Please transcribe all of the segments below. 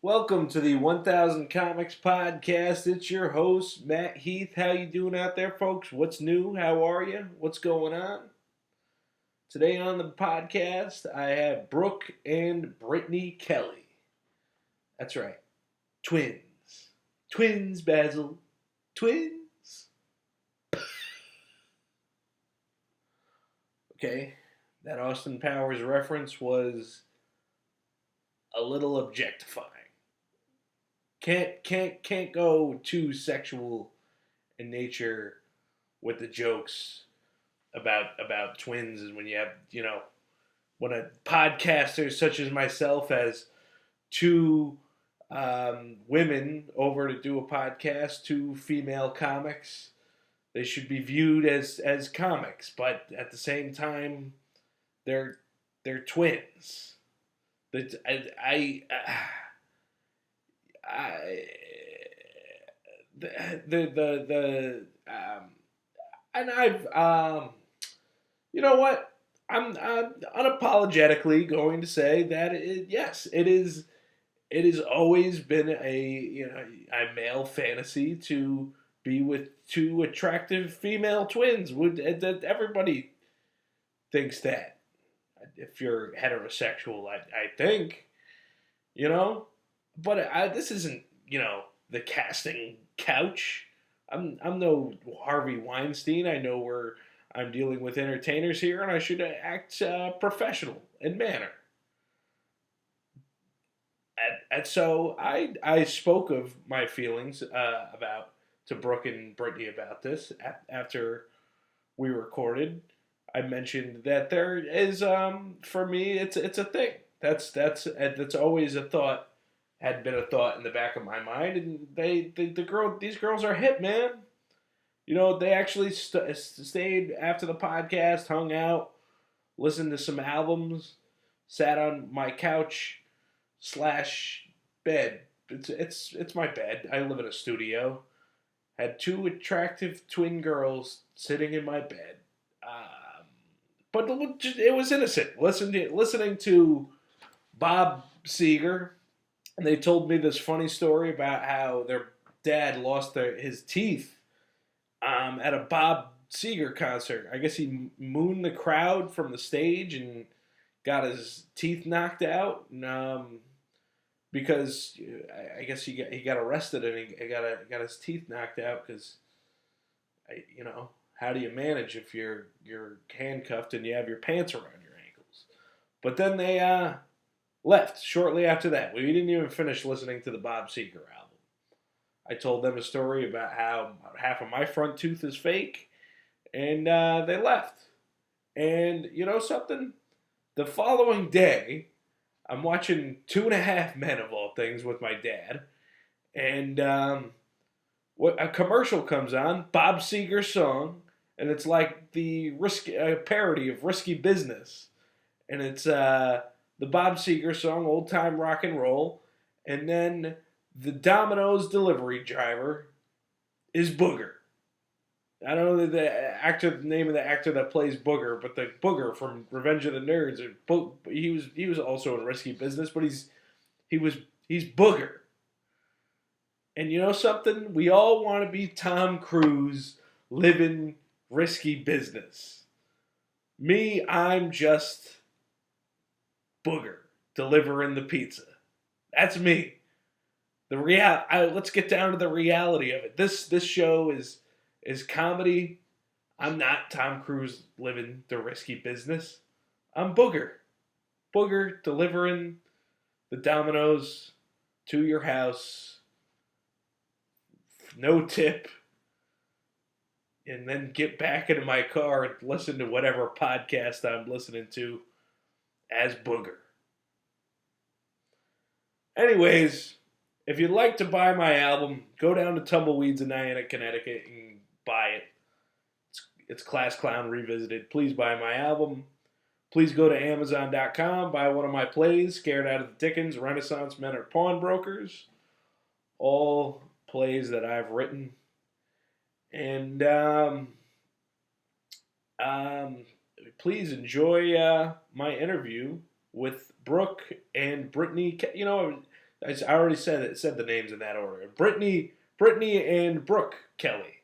Welcome to the 1000 Comics Podcast. It's your host, Matt Heath. How you doing out there, folks? What's new? How are you? What's going on? Today on the podcast, I have Brooke and Brittany Kelley. That's right. Twins. Twins, Basil. Twins. Okay. That Austin Powers reference was a little objectifying. Can't go too sexual in nature with the jokes about twins. Is when you have when a podcaster such as myself has two women over to do a podcast, two female comics. They should be viewed as comics, but at the same time, they're twins. I the and I've you know what, I'm unapologetically going to say that yes, it has always been a male fantasy to be with two attractive female twins. That everybody thinks that if you're heterosexual, I think, you know. But this isn't, the casting couch. I'm no Harvey Weinstein. I know I'm dealing with entertainers here, and I should act professional in manner. And so I spoke of my feelings about to Brooke and Brittany about this after we recorded. I mentioned that there is for me it's a thing. That's always a thought, had been a thought in the back of my mind, and these girls are hip, man. They actually stayed after the podcast, hung out, listened to some albums, sat on my couch slash bed. It's my bed. I live in a studio. Had two attractive twin girls sitting in my bed, but it was innocent. Listening to Bob Seger. And they told me this funny story about how their dad lost his teeth at a Bob Seger concert. I guess he mooned the crowd from the stage and got his teeth knocked out, and, because I guess he got arrested and he got his teeth knocked out because, how do you manage if you're handcuffed and you have your pants around your ankles? But then they left shortly after that. We didn't even finish listening to the Bob Seger album. I told them a story about how half of my front tooth is fake, and they left. And you know something? The following day, I'm watching Two and a Half Men, of all things, with my dad, and what a commercial comes on, Bob Seger's song, and it's like the parody of Risky Business, and it's the Bob Seger song, Old Time Rock and Roll, and then the Domino's delivery driver is Booger. I don't know the name of the actor that plays Booger, but the Booger from Revenge of the Nerds. He was also in Risky Business, but he's Booger. And you know something? We all want to be Tom Cruise living risky business. Me, I'm just Booger delivering the pizza. That's me. Let's get down to the reality of it. This show is comedy. I'm not Tom Cruise living the risky business. I'm Booger. Booger delivering the Domino's to your house. No tip. And then get back into my car and listen to whatever podcast I'm listening to as Booger. Anyways, if you'd like to buy my album, go down to Tumbleweeds in Niantic, Connecticut and buy it. It's Class Clown Revisited. Please buy my album. Please go to Amazon.com, buy one of my plays, Scared Out of the Dickens, Renaissance Men Are Pawnbrokers. All plays that I've written. And please enjoy my interview with Brooke and Brittany. I already said the names in that order. Brittany and Brooke Kelley.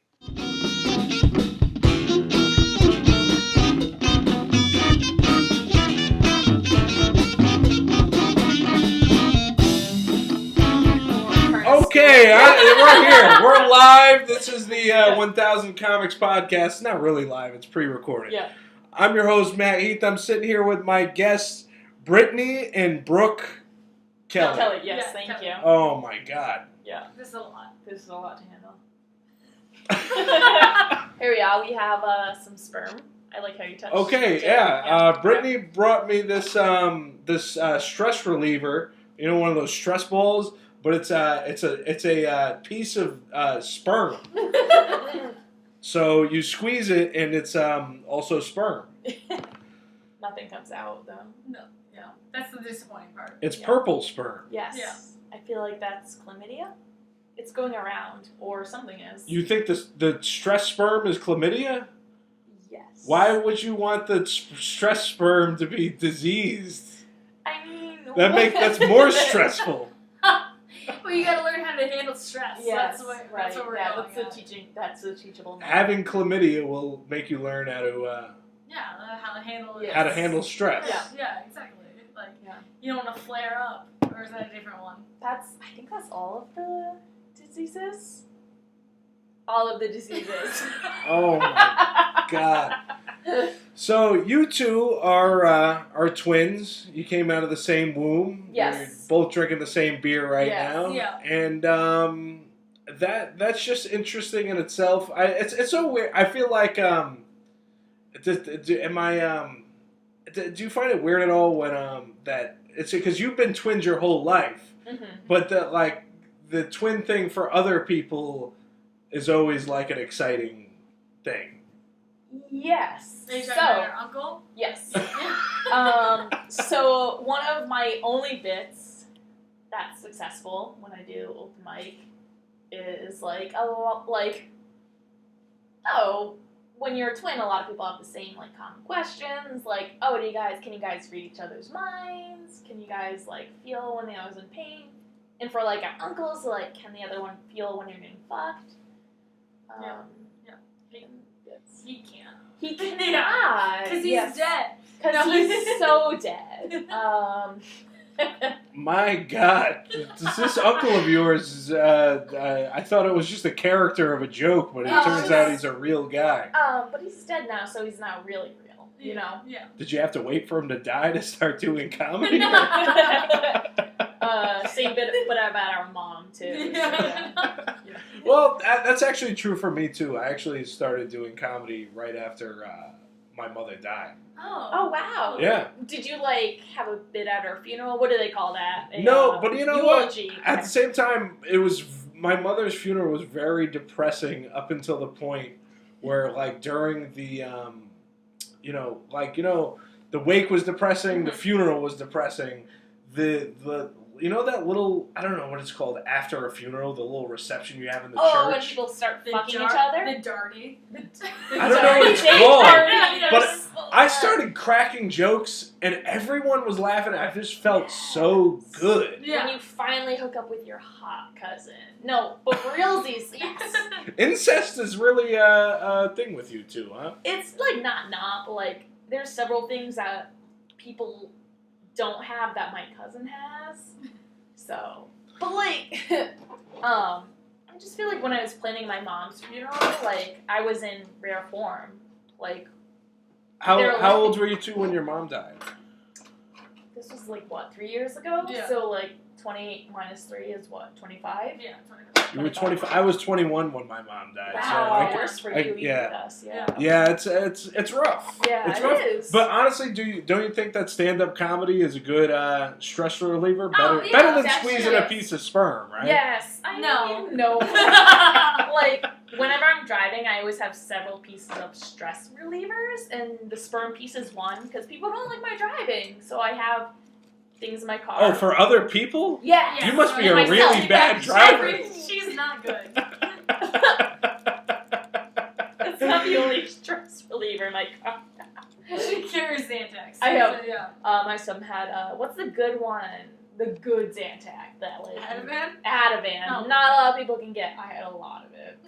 Okay, we're here. We're live. This is the 1000 Comics podcast. Not really live. It's pre-recorded. Yeah. I'm your host, Matt Heath. I'm sitting here with my guests, Brittany and Brooke Kelley. Kelley, yes, thank you. Oh, my God. Yeah. This is a lot. This is a lot to handle. Here we are. We have some sperm. I like how you touched. Okay, yeah. Brittany brought me this stress reliever. You know, one of those stress balls. But it's a piece of sperm. So you squeeze it, and it's also sperm. Nothing comes out though. No, that's the disappointing part. It's purple sperm. Yes. Yeah. I feel like that's chlamydia. It's going around, or something is. You think the stress sperm is chlamydia? Yes. Why would you want the stress sperm to be diseased? I mean, That's more stressful. Well, you gotta learn how to handle stress. Yes, That's what right. we're yeah, going that's that's a teachable. Moment. Having chlamydia will make you learn how to how to handle it. Yes. how to handle stress. Yeah, exactly. Like, Yeah. You don't want to flare up, or is that a different one? I think that's all of the diseases. All of the diseases. Oh my God. So you two are twins. You came out of the same womb. Yes. You're both drinking the same beer right Yes. now. Yeah. And that's just interesting in itself. It's so weird. I feel like do you find it weird at all when that it's because you've been twins your whole life, but the twin thing for other people is always like an exciting thing. Yes. Are you talking So, about your uncle? yes. So one of my only bits that's successful when I do open mic is when you're a twin, a lot of people have the same common questions, can you guys read each other's minds? Can you guys feel when the other's in pain? And for our uncles, can the other one feel when you're getting fucked? He can't. He cannot. Because he's dead. Because he's so dead. My God, this uncle of yours, I thought it was just a character of a joke, but it turns out he's a real guy. But he's dead now, so he's not really real, you know? Yeah. Did you have to wait for him to die to start doing comedy? Same bit about our mom, too. Yeah. Yeah. Well, that's actually true for me, too. I actually started doing comedy right after my mother died. Oh, wow. Yeah. Did you, have a bit at her funeral? What do they call that? No, but you know eulogy. what? At the same time, my mother's funeral was very depressing up until the point where, during the, the wake was depressing, the funeral was depressing, that little, I don't know what it's called, after a funeral, the little reception you have in the church. Oh, when people start fucking each other? The darty. I don't know what it's called, but so I started cracking jokes, and everyone was laughing. I just felt so good. Yeah. When you finally hook up with your hot cousin. No, but for realsies, yes. Incest is really a thing with you two, huh? It's not, but there's several things that people don't have that my cousin has. So, but I just feel like when I was planning my mom's funeral, I was in rare form. How old were you two when your mom died? This was 3 years ago? Yeah. So 28 minus 3 is what, 25? Yeah, 25. You were 25. I was 21 when my mom died. Wow, So worse for you, even with us, yeah. Yeah, it's rough. Yeah, it's rough. is. But honestly, don't you think that stand-up comedy is a good stress reliever? Oh, yeah, Better than definitely squeezing a is. piece of sperm, right? Yes. No. No. Whenever I'm driving, I always have several pieces of stress relievers, and the sperm piece is one, because people don't like my driving, so I have things in my car. Oh, for other people? Yeah. You must be a Myself. really bad driver. She's not good. It's not the only stress reliever in my car. She carries Xanax. I know. Yeah. My son had, what's the good one? the good Zantac that like Ativan? Ativan. Oh. Not a lot of people can get. I had a lot of it.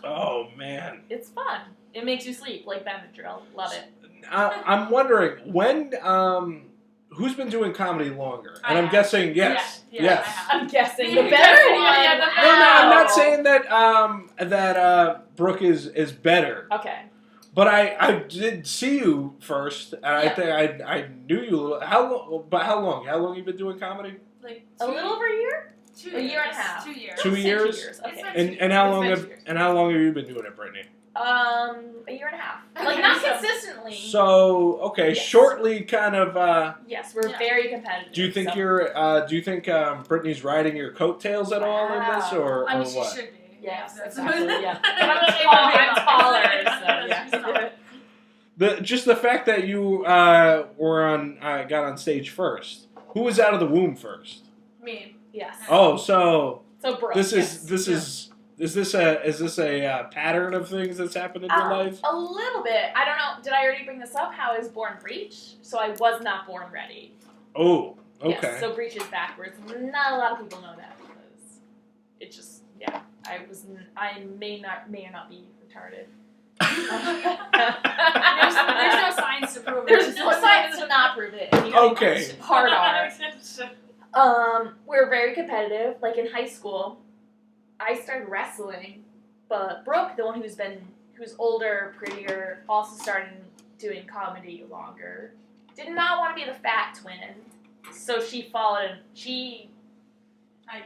Oh man. It's fun. It makes you sleep like Benadryl. Love it. I'm wondering when who's been doing comedy longer? And I I'm have. guessing yes. Yeah, yes. I have. I'm guessing Yeah, the better one. yeah, the No, I'm not Wow. saying that Brooke is better. Okay. But I did see you first, and I Yeah. think I knew you a little. How long? But how long? How long you been doing comedy? Like A little over a year? 2 a years. year and a half. 2 years. Two Don't say years? 2 years. It's Okay. been- And how It's long been have 2 years. and how long have you been doing it, Brittany? A year and a half. Like Okay, not so- consistently. So okay, Yes. shortly, kind of. Yes, we're Yeah. very competitive. Do you think so. Do you think Brittany's riding your coattails at all in this, Wow. or I mean, she what? should be. Yes, That's exactly. what- Yeah. But I'm taller, so She's not. yeah. Just the fact that you got on stage first. Who was out of the womb first? Me. Yes. Oh, so So Brooke. this yes. is this a pattern of things that's happened in your life? A little bit. I don't know. Did I already bring this up? How I was born breech? So I was not born ready. Oh, okay. Yes, so breech is backwards. Not a lot of people know that because it just I may or not be retarded. There's no science to prove it. There's no science to not prove it. And you know, Okay. Hard R. We're very competitive. Like in high school, I started wrestling, but Brooke, the one who's older, prettier, also started doing comedy longer, did not want to be the fat twin. So she followed and she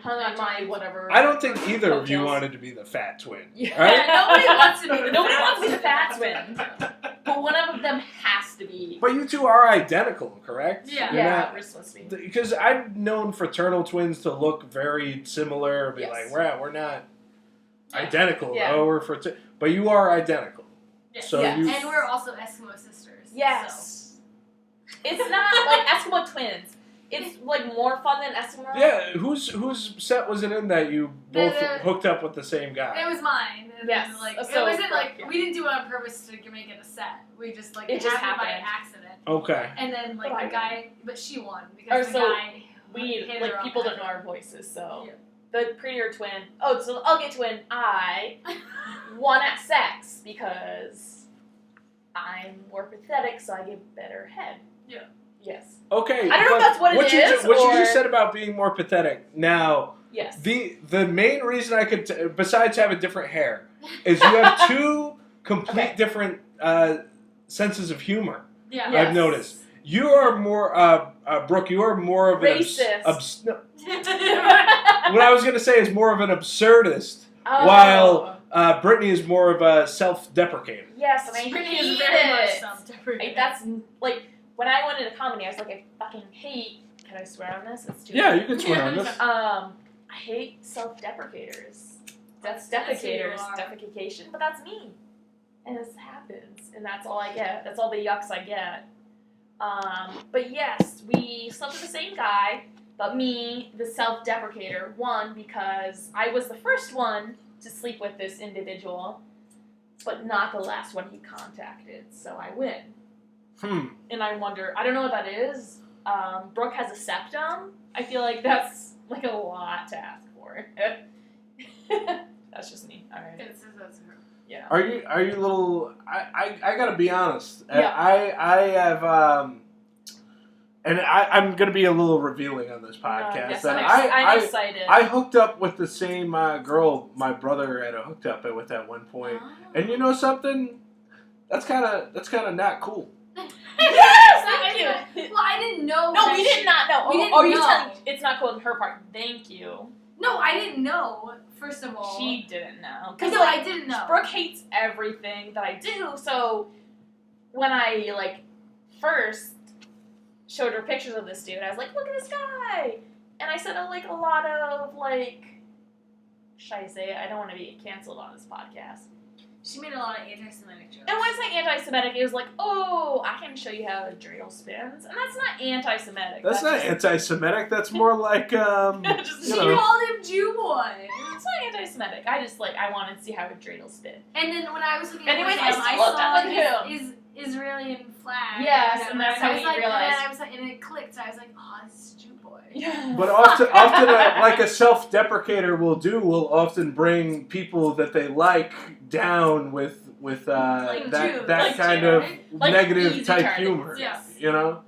hung on my whatever. I don't think either of you coattails. wanted to be the fat twin. Yeah. Right? Nobody wants to be the Nobody fat wants to be the fat twin. twin. But one of them has to be. But you two are identical, correct? Yeah. You're Yeah, not- we're supposed to be. Because I've known fraternal twins to look very similar, and be Yes. like, we're not Yeah. identical, Yeah. though. But you are identical. Yes. So Yes. you. And we're also Eskimo sisters. Yes. It's not like Eskimo twins. It's like more fun than Eskimo. Yeah, whose set was it in that you both The- hooked up with the same So. guy? It was mine. And Yes. then, like, So- it wasn't like yeah. we didn't do it on purpose to make it a set. We just like It just happened by happened. accident. Okay. And then like But I the guy, but she won because the so guy. We hit her like up people don't after. know our voices, so Yeah. the prettier twin. Oh, so I'll get twin. I won at sex because I'm more pathetic, so I get better head. Yeah. Yes. Okay. I don't know but if that's what it is, What you or- just said about being more pathetic. Now, Yes. the main reason I could, besides having different hair, is you have two complete Okay. different senses of humor. Yeah. Yes. I've noticed. You are more, Brooke. You are more of an Racist. no, what I was gonna say is more of an absurdist, Oh. while Brittany is more of a self-deprecating. Yes, and I Brittany hate is very much it. self-deprecating. That's like when I went into comedy, I was like, I fucking hate. Can I swear on this? It's too. Yeah, you can swear on this. I hate self-deprecators. That's That's who you defecators, are. defecation, but that's me. And this happens, and that's all I get. That's all the yucks I get. But yes, we slept with the same guy, but me, the self-deprecator, won because I was the first one to sleep with this individual, but not the last one he contacted, so I win. And I wonder, I don't know what that is. Brooke has a septum. I feel like that's like a lot to ask for. That's just me. All right. That's her. Yeah. Are you a little? I gotta be honest. Yeah. I have and I'm gonna be a little revealing on this podcast. Yes, that I'm excited. I hooked up with the same girl my brother had hooked up with at one point, and you know something? That's kind of not cool. Yes, thank you. Well, I didn't know. No, that we she- did not know. we didn't Are you know. telling it's not cool on her part? Thank you. No, I didn't know. First of all, She didn't know. No, like, I didn't know. Brooke hates everything that I do, so when I like first showed her pictures of this dude, I was like, "Look at this guy," and I said like a lot of like, should I say it? I don't want to be canceled on this podcast. She made a lot of anti-Semitic jokes. And when I say anti-Semitic, it was like, "Oh, I can show you how a dreidel spins," and that's not anti-Semitic. That's not just, anti-Semitic. That's more like Just- She you know. called him Jew boy. It's not anti-Semitic. I just like I wanted to see how a dreidel spin. And then when I was looking Anyways, at I still looked up saw at him. his Israeli flag. Yes, and that's how I was we like, realized. And then I was like, and it clicked. So I was like, oh, this is Jew boy. Yeah. But often like a self-deprecator will often bring people that they like down with Like that Jews. that Like kind Jews, of right? Like negative easy type targets. humor. Yes. You know?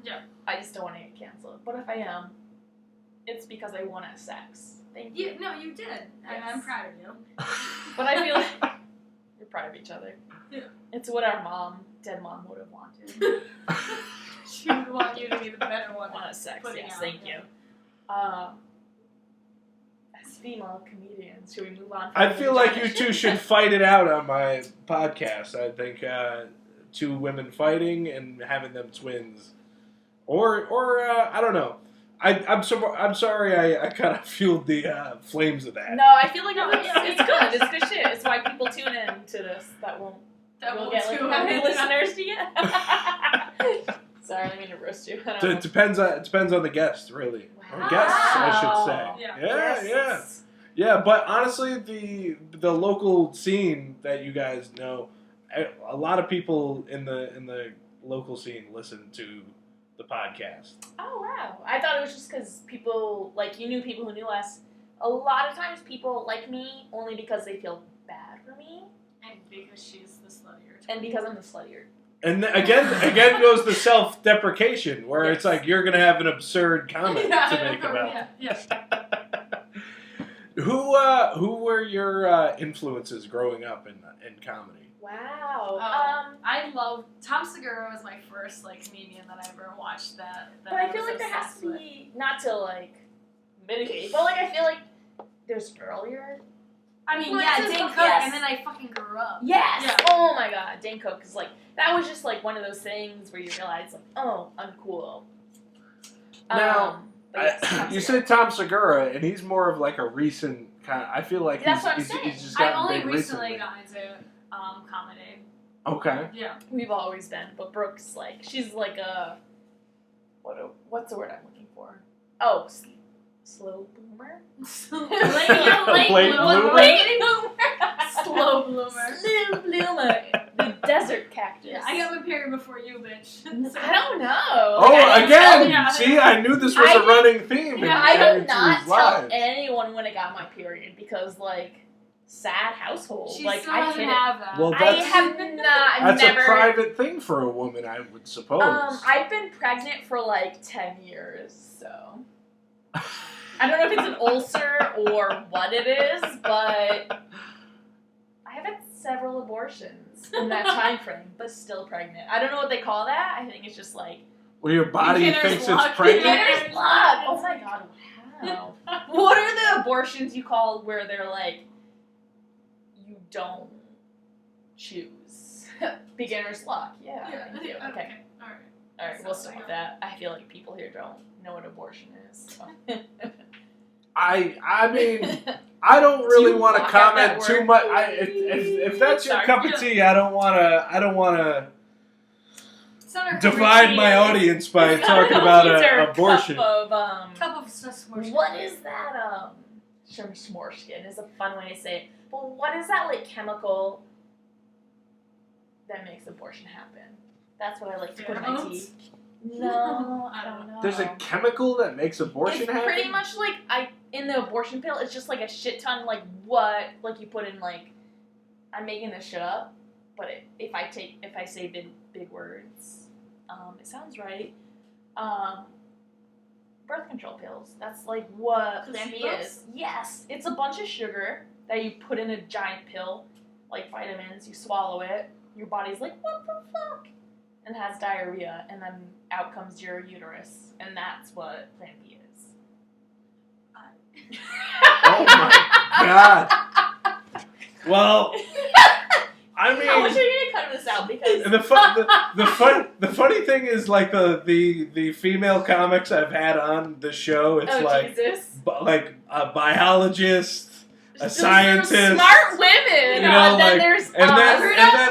I just don't want to get canceled. But if I am, it's because I wanted sex. Thank you. No, you did. And Yes. I'm proud of you. But I feel like we're proud of each other. Yeah. It's what our dead mom would have wanted. She would want you to be the better one. Wanted sex, Putting yes, out, thank yeah. you. As female comedians, should we move on? I feel like you two should fight it out on my podcast. I think two women fighting and having them twins, or I don't know. I'm sorry. I kind of fueled the flames of that. No, I feel like No, it's good. It's good shit. It's why people tune in to this. We'll get like how many listeners do you get? Sorry, I didn't mean to roast you. I don't It depends on the guest, really, or guests, I should say. Yeah. Yeah. But honestly, the local scene that you guys know, a lot of people in the local scene listen to the podcast. Oh wow! I thought it was just because people you knew people who knew us. A lot of times, people like me only because they feel bad for me, And because she's the sluttier. and because I'm the sluttier. And again goes the self-deprecation, where it's like you're gonna have an absurd comment to make about. Yeah. Who were your influences growing up in comedy? Wow. I love Tom Segura was my first comedian that I ever watched that But I feel was like there has obsessed to with. be not to mitigate, but I feel like there's earlier. I mean, influences, Dane but Cook, yes. and then I fucking grew up. Yes. Yeah. Oh my God, Dane Cook is that was just one of those things where you realize oh, I'm cool. Now, but yes, Tom you Segura. said Tom Segura, and he's more of a recent kind of. I feel like That's what I'm he's saying. just I gotten only big recently got into comedy. Okay. Yeah. We've always been, but Brooke's she's a what's the word I'm looking for? Oh, slow bloomer. Late bloomer? Late bloomer. Slow bloomer. Slow bloomer. The desert cactus. Yeah, I got my period before you, bitch. I don't know. Oh, I didn't again! yeah. See, I knew this was I a running theme. Yeah, I in did not Andrew's tell lives. anyone when I got my period because sad household. She I still doesn't hid it. have that. Well, I have not. That's never. a private thing for a woman, I would suppose. I've been pregnant for 10 years, so I don't know if it's an ulcer or what it is, but I have had several abortions in that time frame, but still pregnant. I don't know what they call that. I think it's just well, your body Beginner's thinks luck. it's pregnant. beginner's luck. Oh my God! Wow. What are the abortions you call where they're you don't choose? Beginner's luck. Yeah. Thank you. Okay. Alright. All right, we'll stop with that. I feel like people here don't know what abortion is. So. I mean, I don't really you want to block out that comment too word? much. If that's your Sorry. cup of tea, I don't want to It's not our divide cup my of tea. audience by It's talking not about a an abortion. Cup Cup of abortion. what is that? Smorgasbord is a fun way to say it. But what is that chemical that makes abortion happen? That's what I like to put in my tea. Pheromones? No, I don't know. There's a chemical that makes abortion it's happen? pretty much in the abortion pill, it's just a shit ton what you put in I'm making this shit up, but if I say big words, it sounds right. Birth control pills. That's what Plan B is. Yes, it's a bunch of sugar that you put in a giant pill, like vitamins. You swallow it. Your body's what the fuck, and has diarrhea, and then out comes your uterus, and that's what Plan B is. Oh my God. Well, I How much mean, are you gonna cut this out? Because the funny thing is the female comics I've had on the show. It's Jesus. a biologist, a Just scientist, smart women. you know, and then there's and us. then-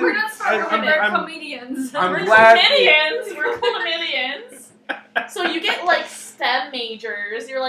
We're not smart women, we're I'm- comedians. I'm We're glad- comedians. We're comedians. So you get STEM majors. You're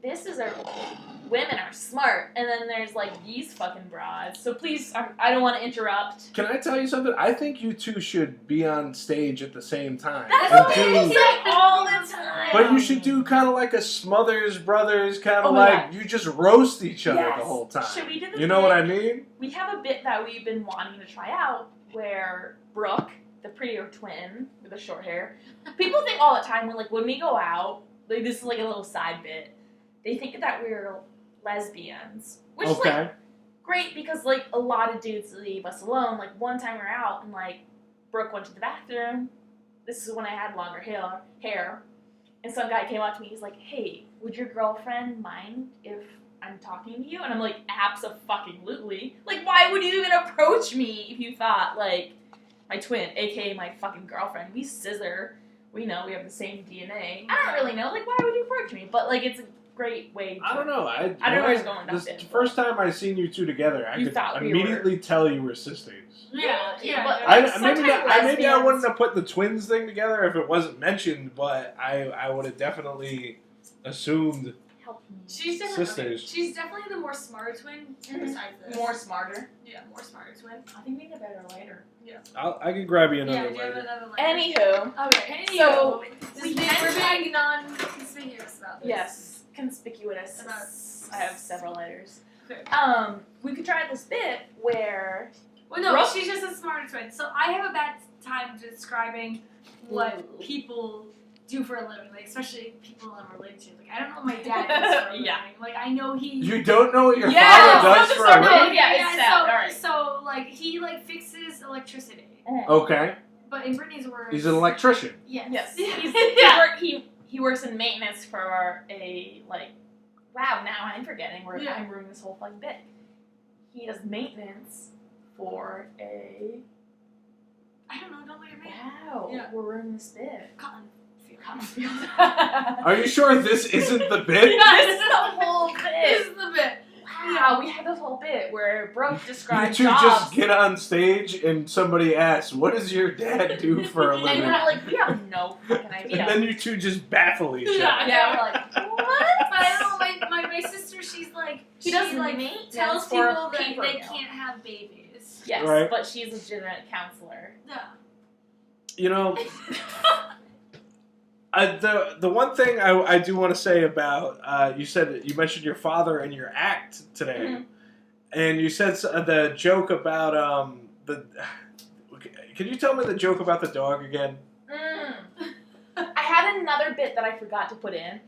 women are smart, and then there's like these fucking broads. So please, I don't want to interrupt. Can I tell you something? I think you two should be on stage at the same time. That's and what people say all the time. But you should do kind of like a Smothers Brothers, kind of Oh my like you just roast each other Yes. the whole time. Should we do the You know bit? what I mean? We have a bit that we've been wanting to try out where Brooke, the prettier twin with the short hair, people think all the time when we go out, like this is like a little side bit, they think that we're lesbians, which is like great because like a lot of dudes leave us alone. Like one time we were out and like Brooke went to the bathroom. This is when I had longer hair, and some guy came up to me. He's like, "Hey, would your girlfriend mind if I'm talking to you?" And I'm like, "Abso-fucking-lutely. Like, why would you even approach me if you thought like my twin, aka my fucking girlfriend? We scissor. We know we have the same DNA. I don't really know. Like, why would you approach me? But like, it's a great way. I don't know. I don't know where he's going with that The bit. first time I seen you two together, I You could thought we immediately tell you were sisters. Yeah, but I, like, maybe sometimes maybe I lesbians- wouldn't have put the twins thing together if it wasn't mentioned, but I would have definitely assumed Help me. She's definitely sisters. She's definitely the more smarter twin. Mhm. Besides this, More smarter. yeah, more smarter twin. I think we need a better lighter. I can grab you Yeah, another do you have later. another layer? Anywho, Okay. So, we're mentioned- being non-conspicuous about this. yes, conspicuous. About- I have several letters. Okay. We could try this bit where Well, no, Brooke- she's just a smarter twin. So I have a bad time describing what Ooh. people do for a living, like especially people I'm related to. Like I don't know what my dad does for a Yeah. living. Like I know he. You don't know what your Yes, father does that's for so a good. living? Yeah, it's sad. so, Alright. so like he like fixes electricity, Okay, but in Brittany's words, he's an electrician. Yes. Yes. Yeah. He works in maintenance for a like. Wow, now I'm forgetting. Yeah. I'm ruining this whole fucking bit. He does maintenance for a. I don't know. Don't let your man. Wow, Yeah. we're ruining this bit. Cotton field. Cotton field. Are you sure this isn't the bit? This is the whole This bit. is the bit. Wow, we had this whole bit where Brooke You described two jobs. just get on stage and somebody asks, "What does your dad do for a And living?" we're like, we have no fucking idea. And then you two just baffle each Yeah. other. Yeah, we're like, what? But I don't know. My sister, she's like He she does like maintenance tells for people that paper they mill. can't have babies. Yes, Right. but she's a genetic counselor. Yeah. You know, the one thing I do want to say about you mentioned your father and your act today, Mhm. and you said the joke about the. Can you tell me the joke about the dog again? I had another bit that I forgot to put in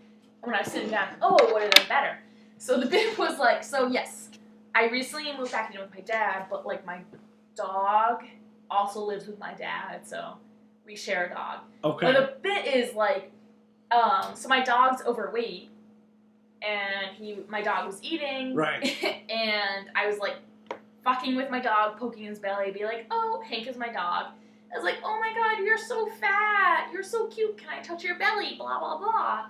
when I was sitting down. Oh, it would have been better. So the bit was like, so yes, I recently moved back in with my dad, but like my dog also lives with my dad, so we share a dog. Okay. But the bit is like, so my dog's overweight, and my dog was eating, Right. and I was like fucking with my dog, poking his belly, be like, oh, Hank is my dog. I was like, oh my god, you're so fat, you're so cute, can I touch your belly, blah, blah, blah.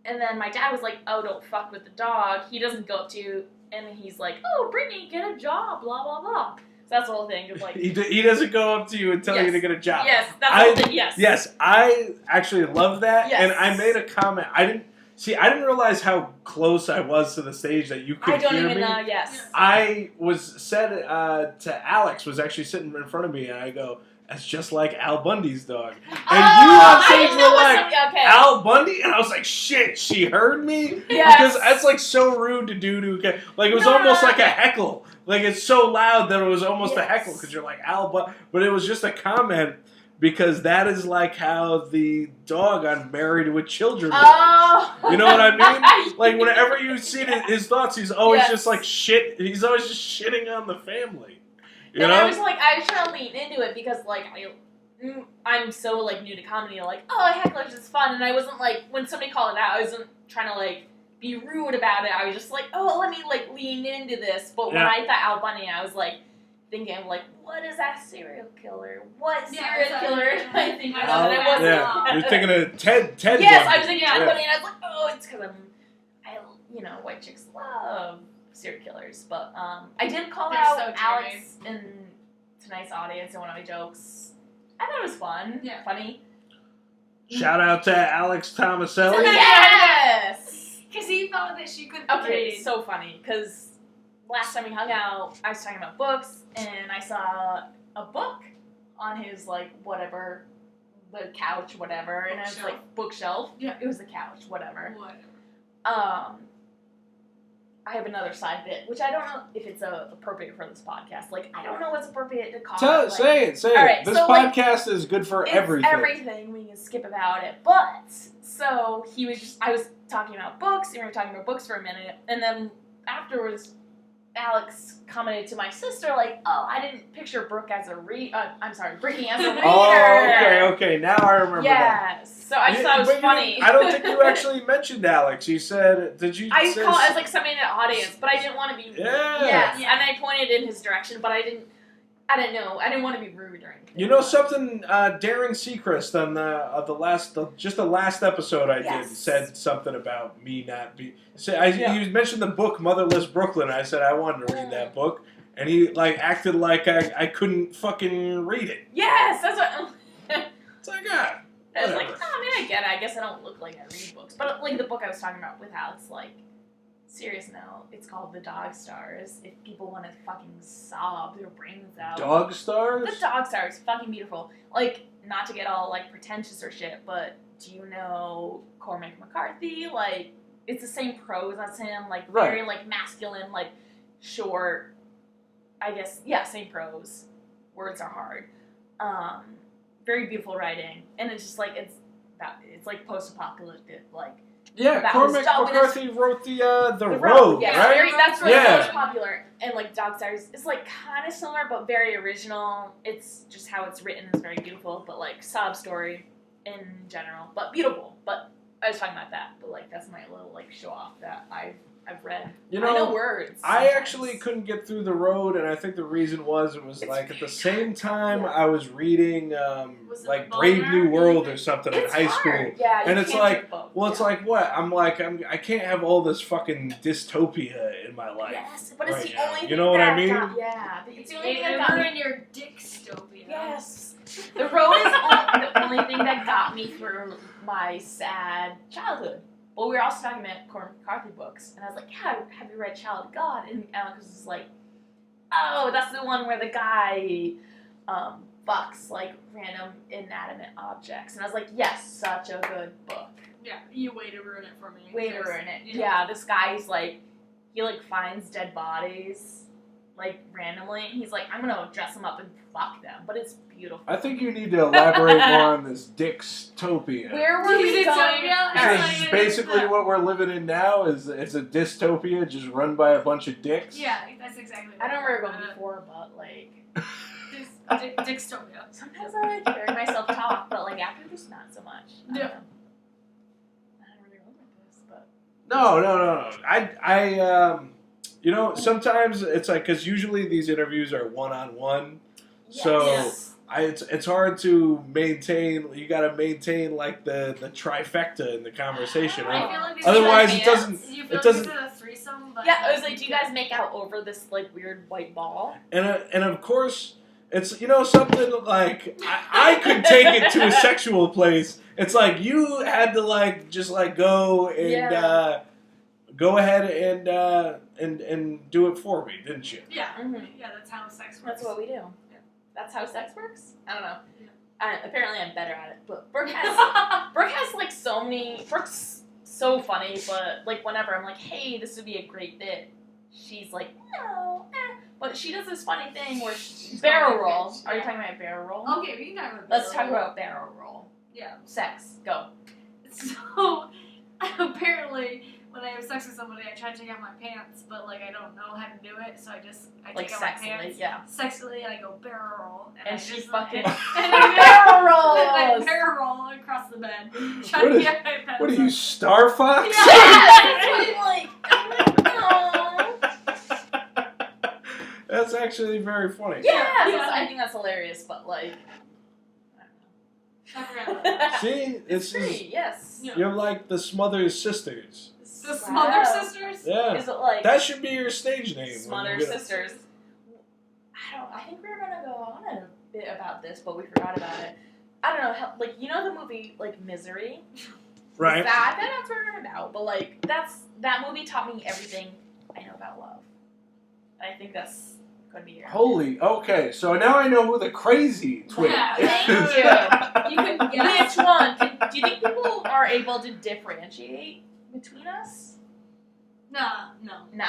And then my dad was like, oh, don't fuck with the dog, he doesn't go up to you, and he's like, oh, Brittany, get a job, blah, blah, blah. So that's the whole thing, of like, He doesn't go up to you and tell you Yes. to get a job. yes, that's the whole thing, yes. Yes, I actually love that, Yes. and I made a comment. I didn't realize how close I was to the stage that you could I don't hear even me. know, yes. I said to Alex, was actually sitting in front of me, and I go, "That's just like Al Bundy's dog." And you on I stage didn't know were like, what's okay. Al Bundy, and I was like, "Shit, she heard me." Yes. Because that's like so rude to do to like it was No, almost no, like no. a heckle. Like it's so loud that it was almost a Yes. heckle because you're like Al Bundy, but it was just a comment because that is like how the dog on Married with Children. was. Oh. You know what I mean? Like whenever you see his thoughts, he's always Yes. just like shit. He's always just shitting on the family. You And know? I was like, I was trying to lean into it because, like, I'm so, like, new to comedy. Like, oh, hecklers is fun. And I wasn't, like, when somebody called it out, I wasn't trying to, like, be rude about it. I was just like, oh, let me, like, lean into this. But when Yeah. I thought Al Bundy, I was, like, thinking, like, what is that serial killer? What Yeah, serial exactly. killer am I thinking of? Oh, And I wasn't. Yeah, you're thinking of Ted. Yes, Bundy. I was thinking Yeah. Al Bundy, and I was like, oh, it's because white chicks love serial killers. But I did call They're out so Alex in tonight's audience in one of my jokes. I thought it was fun. Yeah. Funny. Shout out to Alex Tomaselli. Yes! Because he thought that she couldn't Okay, read. so funny, because last time we hung out, I was talking about books, and I saw a book on his, like, whatever, the couch, whatever, and I was Bookshelf. like, bookshelf? Yeah. It was the couch, whatever. Whatever. I have another side bit, which I don't know if it's appropriate for this podcast. Like, I don't know what's appropriate to call it. Like, Say it. all right, This so, like, podcast is good for it's everything. everything. We can skip about it. But, so, I was talking about books, and we were talking about books for a minute, and then afterwards, Alex commented to my sister, like, oh, I didn't picture Brooke as a Brittany as a reader. Oh, okay. Now I remember that. Yes. So I just thought it was But funny. I don't think you actually mentioned Alex. You said, did you I say call it as, like, somebody in the audience, but I didn't want to be rude. Yeah. Yes, Yeah. and I pointed in his direction, but I didn't know. I didn't want to be rude or anything. You know something? Darren Seacrest on the last episode I did Yes. said something about me not be. Yeah. He mentioned the book Motherless Brooklyn. I said I wanted to read that book, and he like acted like I couldn't fucking read it. Yes, that's what. It's like ah, I was like, whatever. oh, I mean, I get it. I guess I don't look like I read books, but like the book I was talking about with Alex, like, serious note, it's called The Dog Stars. If people want to fucking sob their brains out. Dog Stars. The Dog Stars, fucking beautiful. Like, not to get all like pretentious or shit, but do you know Cormac McCarthy? Like, it's the same prose as him, like very like masculine, like short. I guess same prose. Words are hard. Very beautiful writing, and it's just like it's like post-apocalyptic, like. Yeah, That Cormac was Dog McCarthy wrote the The Road, yeah, right? that's really Yeah. most popular. And like Dog Stars is like kind of similar, but very original. It's just how it's written is very beautiful, but like sob story in general, but beautiful. But I was talking about that, but like that's my little like show off that I've read. You I know words. I sometimes. actually couldn't get through The Road, and I think the reason was It's like at the very same time Yeah. I was reading Was it like the Brave Boulder? New World or something It's in high hard. school. Yeah, you And it's can't like, do both. Well, it's Yeah. like what? I can't have all this fucking dystopia in my life. Yes, but it's right the now. only thing You know what I that mean? yeah, it's the only thing that It got me. ruined your dickstopia. Yes. The Road is the only thing that got me through my sad childhood. Well, we were also talking about Cormac McCarthy books, and I was like, yeah, have you read Child of God? And Alex was like, oh, that's the one where the guy fucks, like, random inanimate objects. And I was like, yes, such a good book. Yeah, you way to ruin it for me. Way to ruin it. Yeah, this guy's like, he, like, finds dead bodies, like, randomly, and he's like, I'm gonna dress them up and fuck them. But it's beautiful. I think you need to elaborate more on this Dixtopia. Where were we going? This is basically what we're living in now. Is it's a dystopia just run by a bunch of dicks. Yeah, that's exactly what I don't remember we're going before, but, like, Dickstopia. sometimes I like hearing myself talk, but, like, after just not so much. I don't Yeah. know. I don't really remember this, but... No. I you know, sometimes it's like because usually these interviews are one-on-one, so Yes. it's hard to maintain. You got to maintain like the trifecta in the conversation. I Right? feel like these Otherwise, are it doesn't. You It feel doesn't. like this is a threesome, but Yeah, I was like, do you guys make out over this, like, weird white ball? And of course, it's something like I could take it to a sexual place. It's like you had to like just like go and go ahead and do it for me, didn't you? Yeah, Mhm. yeah, that's how sex works. That's what we do. Yeah. That's how sex works? I don't know. Yeah. Apparently I'm better at it, but Brooke has like so many. Brooke's so funny, but like whenever I'm like, hey, this would be a great bit, she's like, no, But she does this funny thing where barrel roll. Are you talking about barrel roll? Okay, we can talk about Let's barrel talk roll. about barrel roll. Yeah. Sex. Go. So, apparently, when I have sex with somebody, I try to take out my pants, but, like, I don't know how to do it, so I Like take out my sexily, pants. yeah. Sexually, and I go barrel roll. And I she just, fucking and barrel I rolls. barrel roll across the bed. What Trying to is- get my pants What are you, up. Star Fox? Yeah, that's what I'm like. Oh. That's actually very funny. Yeah, Yeah. I think that's hilarious, but like, I forgot about that. See, it's it's free. Yes. Yeah. you're like the Smothers Sisters. The Smother Sisters? Yeah, Is it like that should be your stage name. when Smother you get- Sisters? I think we were gonna go on a bit about this, but we forgot about it. I don't know. Like, you know the movie like Misery? Right. Sad that that's what we're about, but like that movie taught me everything I know about love. I think that's gonna be your Holy, okay, so now I know who the crazy twin Yeah, is. thank you. You can guess. Which one? Do you think people are able to differentiate between us? No. Nah.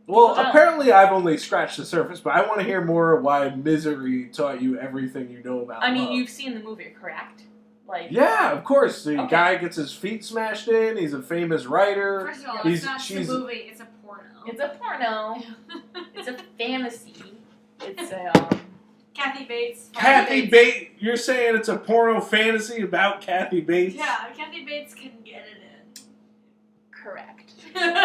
Well, Don't. apparently I've only scratched the surface, but I want to hear more why Misery taught you everything you know about I mean, love. you've seen the movie, correct? Like, Yeah, of course. The Okay. guy gets his feet smashed in. He's a famous writer. First of all, He's- it's not just a she's- movie, it's a porno. it's a porno. It's a fantasy. It's a Kathy Bates. Kathy Bates. You're saying it's a porno fantasy about Kathy Bates? Yeah, Kathy Bates can get it correct. in.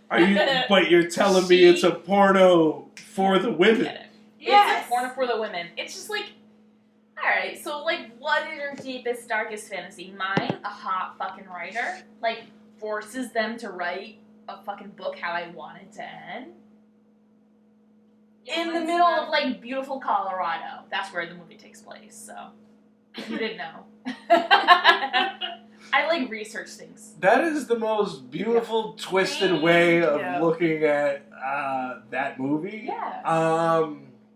Are you? But you're telling me it's a porno for the women. Get it. Yes. It's a porno for the women. It's just like, alright, so like, what is your deepest, darkest fantasy? Mine, a hot fucking writer, like, forces them to write a fucking book how I want it to end. In the middle of, like, beautiful Colorado. That's where the movie takes place, so. You didn't know. I, like, research things. That is the most beautiful, twisted Thank way you. of looking at that movie. Yes.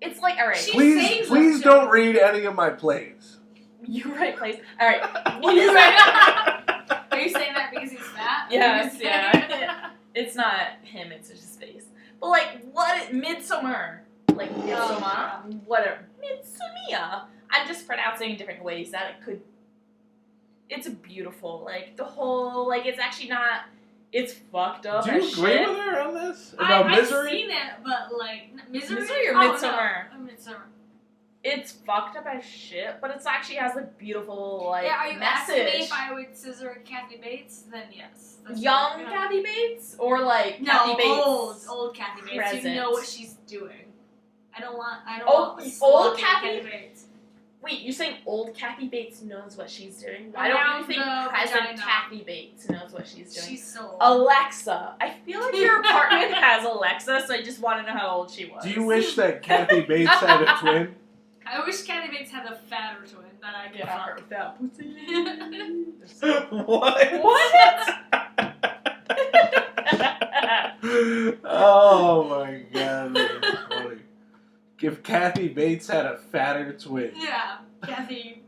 It's like, alright, She Please, sings please them too. don't read any of my plays. you right place. Alright, what You is that? Are you saying that because he's fat? Yes, yeah. It's not him, it's just his face. But like, what? Midsummer. Like, Midsummer. Whatever. Midsummer. I'm just pronouncing in different ways that it could. It's beautiful. Like, the whole. Like, it's actually not. It's fucked up. Do you as agree shit. with her on this? About I've Misery? seen it, but like Misery, Misery or Oh, Midsummer? No. Midsummer. It's fucked up as shit, but it actually has a beautiful, like, Yeah, are you asking me message. if I would scissor Kathy Bates? Then yes. That's Young what- Kathy Bates? Or, like, No, Kathy Bates? old Kathy Bates. present. You know what she's doing. I don't want Old sloppy Kathy- Bates. Wait, you're saying old Kathy Bates knows what she's doing? Around Why don't you think the present vagina. Kathy Bates knows what she's doing? She's so old. Alexa. I feel like your apartment has Alexa, so I just want to know how old she was. Do you wish that Kathy Bates had a twin? I wish Kathy Bates had a fatter twin that I could get her fuck. with that pussy? What? Oh my god, that's funny. If Kathy Bates had a fatter twin. Yeah, Kathy.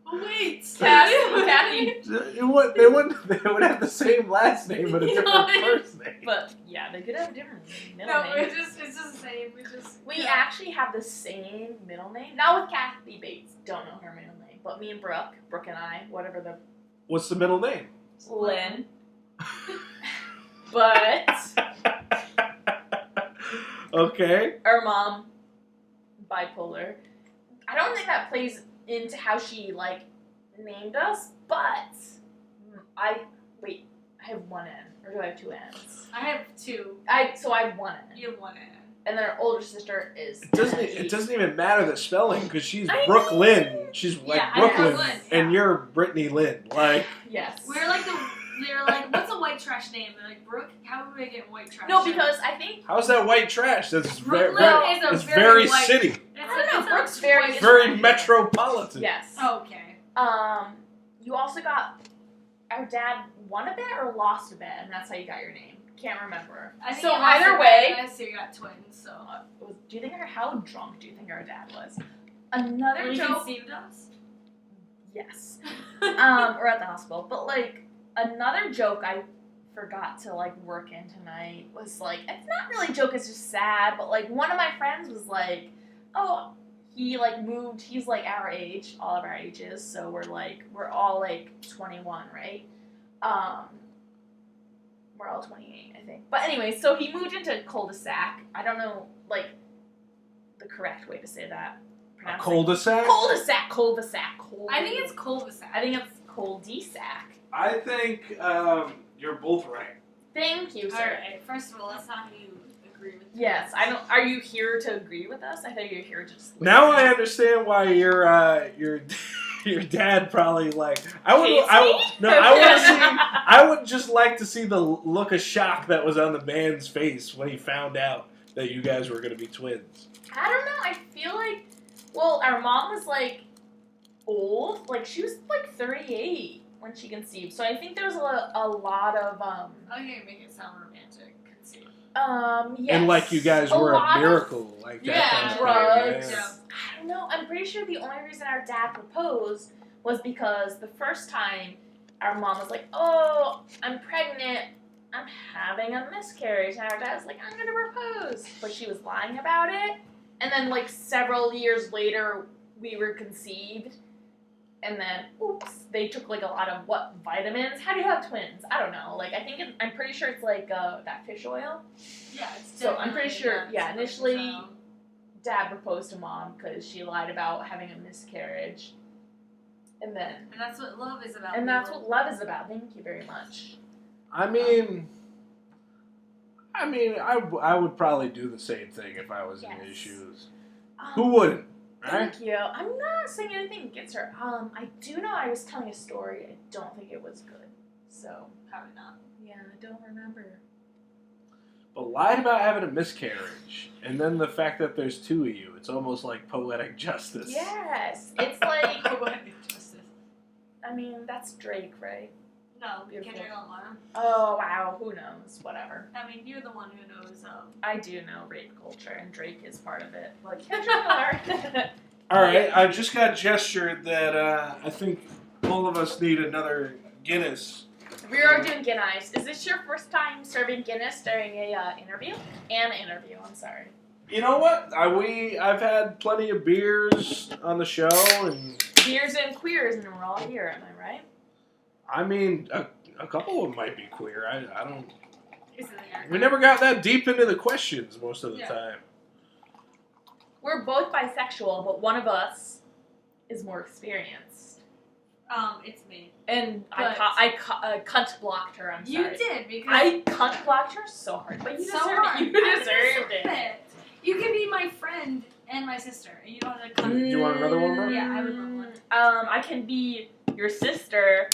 Oh wait, Kathy. They would have the same last name but a different first name. But yeah, they could have different middle No, names. it's just the same. We actually have the same middle name. Not with Kathy Bates. Don't know her middle name. But me and Brooke and I, whatever the What's the middle name? Lynn. But Okay. our mom, bipolar. I don't think that plays into how she like named us, but I have one N, or do I have two N's? I have two. I have one N, You have one N. and then our older sister is. It doesn't even matter the spelling because she's I Brooke know. Lynn. She's like Yeah, I Brooklyn, know Lynn, and yeah. you're Brittany Lynn. Like Yes. They're like, what's a white trash name? They're like, Brooke, how would we get white trash? No, because I think how's that white trash? That's very, Brooklyn is a it's very very white- city, I don't know, it's Brooke's a very- white very trash. metropolitan. yes. Okay. You also got our dad won a bet or lost a bet, and that's how you got your name. Can't remember. I think So you lost either a way, bet, I see you got twins. So do you think how drunk do you think our dad was? Another when you joke. conceived us. Yes. Or at the hospital. But like another joke I forgot to like work in tonight was like it's not really a joke, it's just sad, but like one of my friends was like, oh, he like moved, he's like our age, all of our ages, so we're all like 21, right? We're all 28, I think. But anyway, so he moved into cul-de-sac. I don't know like the correct way to say that. A Pronounce it. cul-de-sac. Cul-de-sac. I think it's cul-de-sac. I think it's cul-de-sac. I think you're both right. Thank you, All sir. right. First of all, that's not how you agree with. Yes, I don't. Are you here to agree with us? I thought you were here to just. Now I understand why your dad probably like. I would just like to see the look of shock that was on the man's face when he found out that you guys were going to be twins. I don't know. I feel like, well, our mom was like old. Like she was like 38 when she conceived. So I think there was a lot of Oh, you make it sound romantic. Conceive. yes. And like you guys were a miracle, like that. yeah, kind of drugs. thing, Yeah. I don't know. I'm pretty sure the only reason our dad proposed was because the first time our mom was like, "Oh, I'm pregnant. I'm having a miscarriage." And our dad was like, "I'm gonna propose," but she was lying about it. And then like several years later, we were conceived. And then, oops, they took like a lot of vitamins? How do you have twins? I don't know. Like I'm pretty sure it's like that fish oil. Yeah, it's So I'm pretty sure, definitely, yeah, initially so. Dad proposed to Mom because she lied about having a miscarriage. And that's what love is about. and that's what love is about. Thank you very much. I mean, I would probably do the same thing if I was in his shoes. Who wouldn't? Right? Thank you. I'm not saying anything against her. I do know I was telling a story. I don't think it was good. So Probably not. yeah, I don't remember. But lied about having a miscarriage, and then the fact that there's two of you, it's almost like poetic justice. Yes, it's like Poetic justice. I mean that's Drake, right? No, Beautiful. Kendrick Lamar. Oh wow, who knows? Whatever. I mean, you're the one who knows. I do know rape culture, and Drake is part of it. Like Kendrick Lamar. All right, I just got gestured that I think all of us need another Guinness. We are doing Guinness. Is this your first time serving Guinness during a interview? An interview. I'm sorry. You know what? I've had plenty of beers on the show, and Beers and queers, and we're all here. Am I right? I mean, a couple of them might be queer. I don't. Is it there? We never got that deep into the questions most of the Yeah. time. We're both bisexual, but one of us is more experienced. It's me. And But- I cunt blocked her. I'm You sorry. did because I cunt blocked her so hard, but you so deserved hard. it. You deserved it. You can be my friend and my sister, and you don't have to come. Do you want another one, bro? Yeah, I would love one. I can be your sister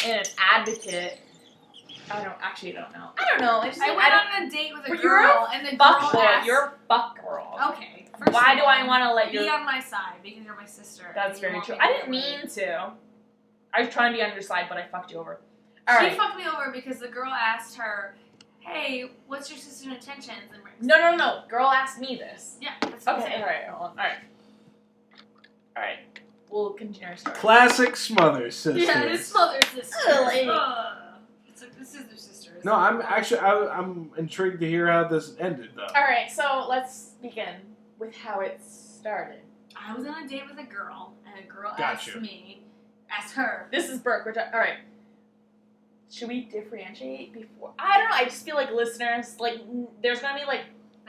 and an advocate. I don't know. I don't know. I went on a date with a But you're girl, and the fuck girl boy. asked, You're a fuck girl. okay. Why do I want to let be you? on my side because you're my sister? That's and you very want true. me I to didn't get laid. mean to. I was trying to be on your side, but I fucked you over. All She right. fucked me over because the girl asked her, "Hey, what's your sister's intentions?" And No. Girl asked me this. yeah, that's what I'm Okay. saying. All right. We'll continue our story. Classic smother sisters. Yeah, it's mother sister. Ugh. It's like this is their sister. No, I'm intrigued to hear how this ended though. All right. So let's begin with how it started. I was on a date with a girl, and a girl Gotcha. asked her. This is Brooke. All right. Should we differentiate before? I don't know. I just feel like listeners, like, there's gonna be like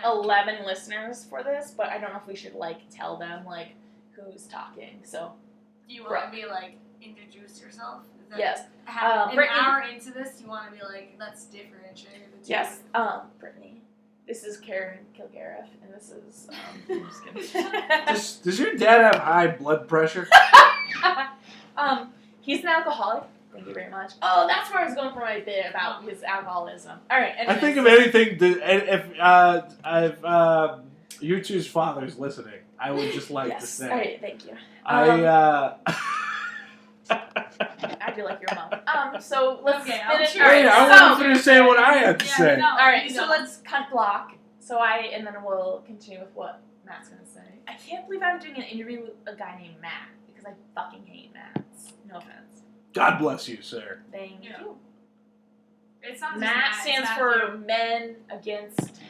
11 listeners for this, but I don't know if we should like tell them like who's talking. So Do you want to be like introduce yourself? Is that yes, an Brittany. hour into this, you want to be like, let's differentiate the two. yes. Brittany. This is Karen Kilgariff, and this is. I'm just kidding. Does your dad have high blood pressure? He's an alcoholic. Thank you very much. Oh, that's where I was going for my bit about his alcoholism. All right. I think of anything. If you two's father's listening, I would just like to yes. say. All right. Thank you. I feel like your mom. So let's Okay, I'll finish. cheer. All right, Wait, I so- want to finish saying what I had to Yeah, say. no. All right, You so don't. let's cut block. And then we'll continue with what Matt's gonna say. I can't believe I'm doing an interview with a guy named Matt because I fucking hate Matts. No offense. God bless you, sir. Thank Yeah. you. It's not just Matt it's stands Matthew. for Men Against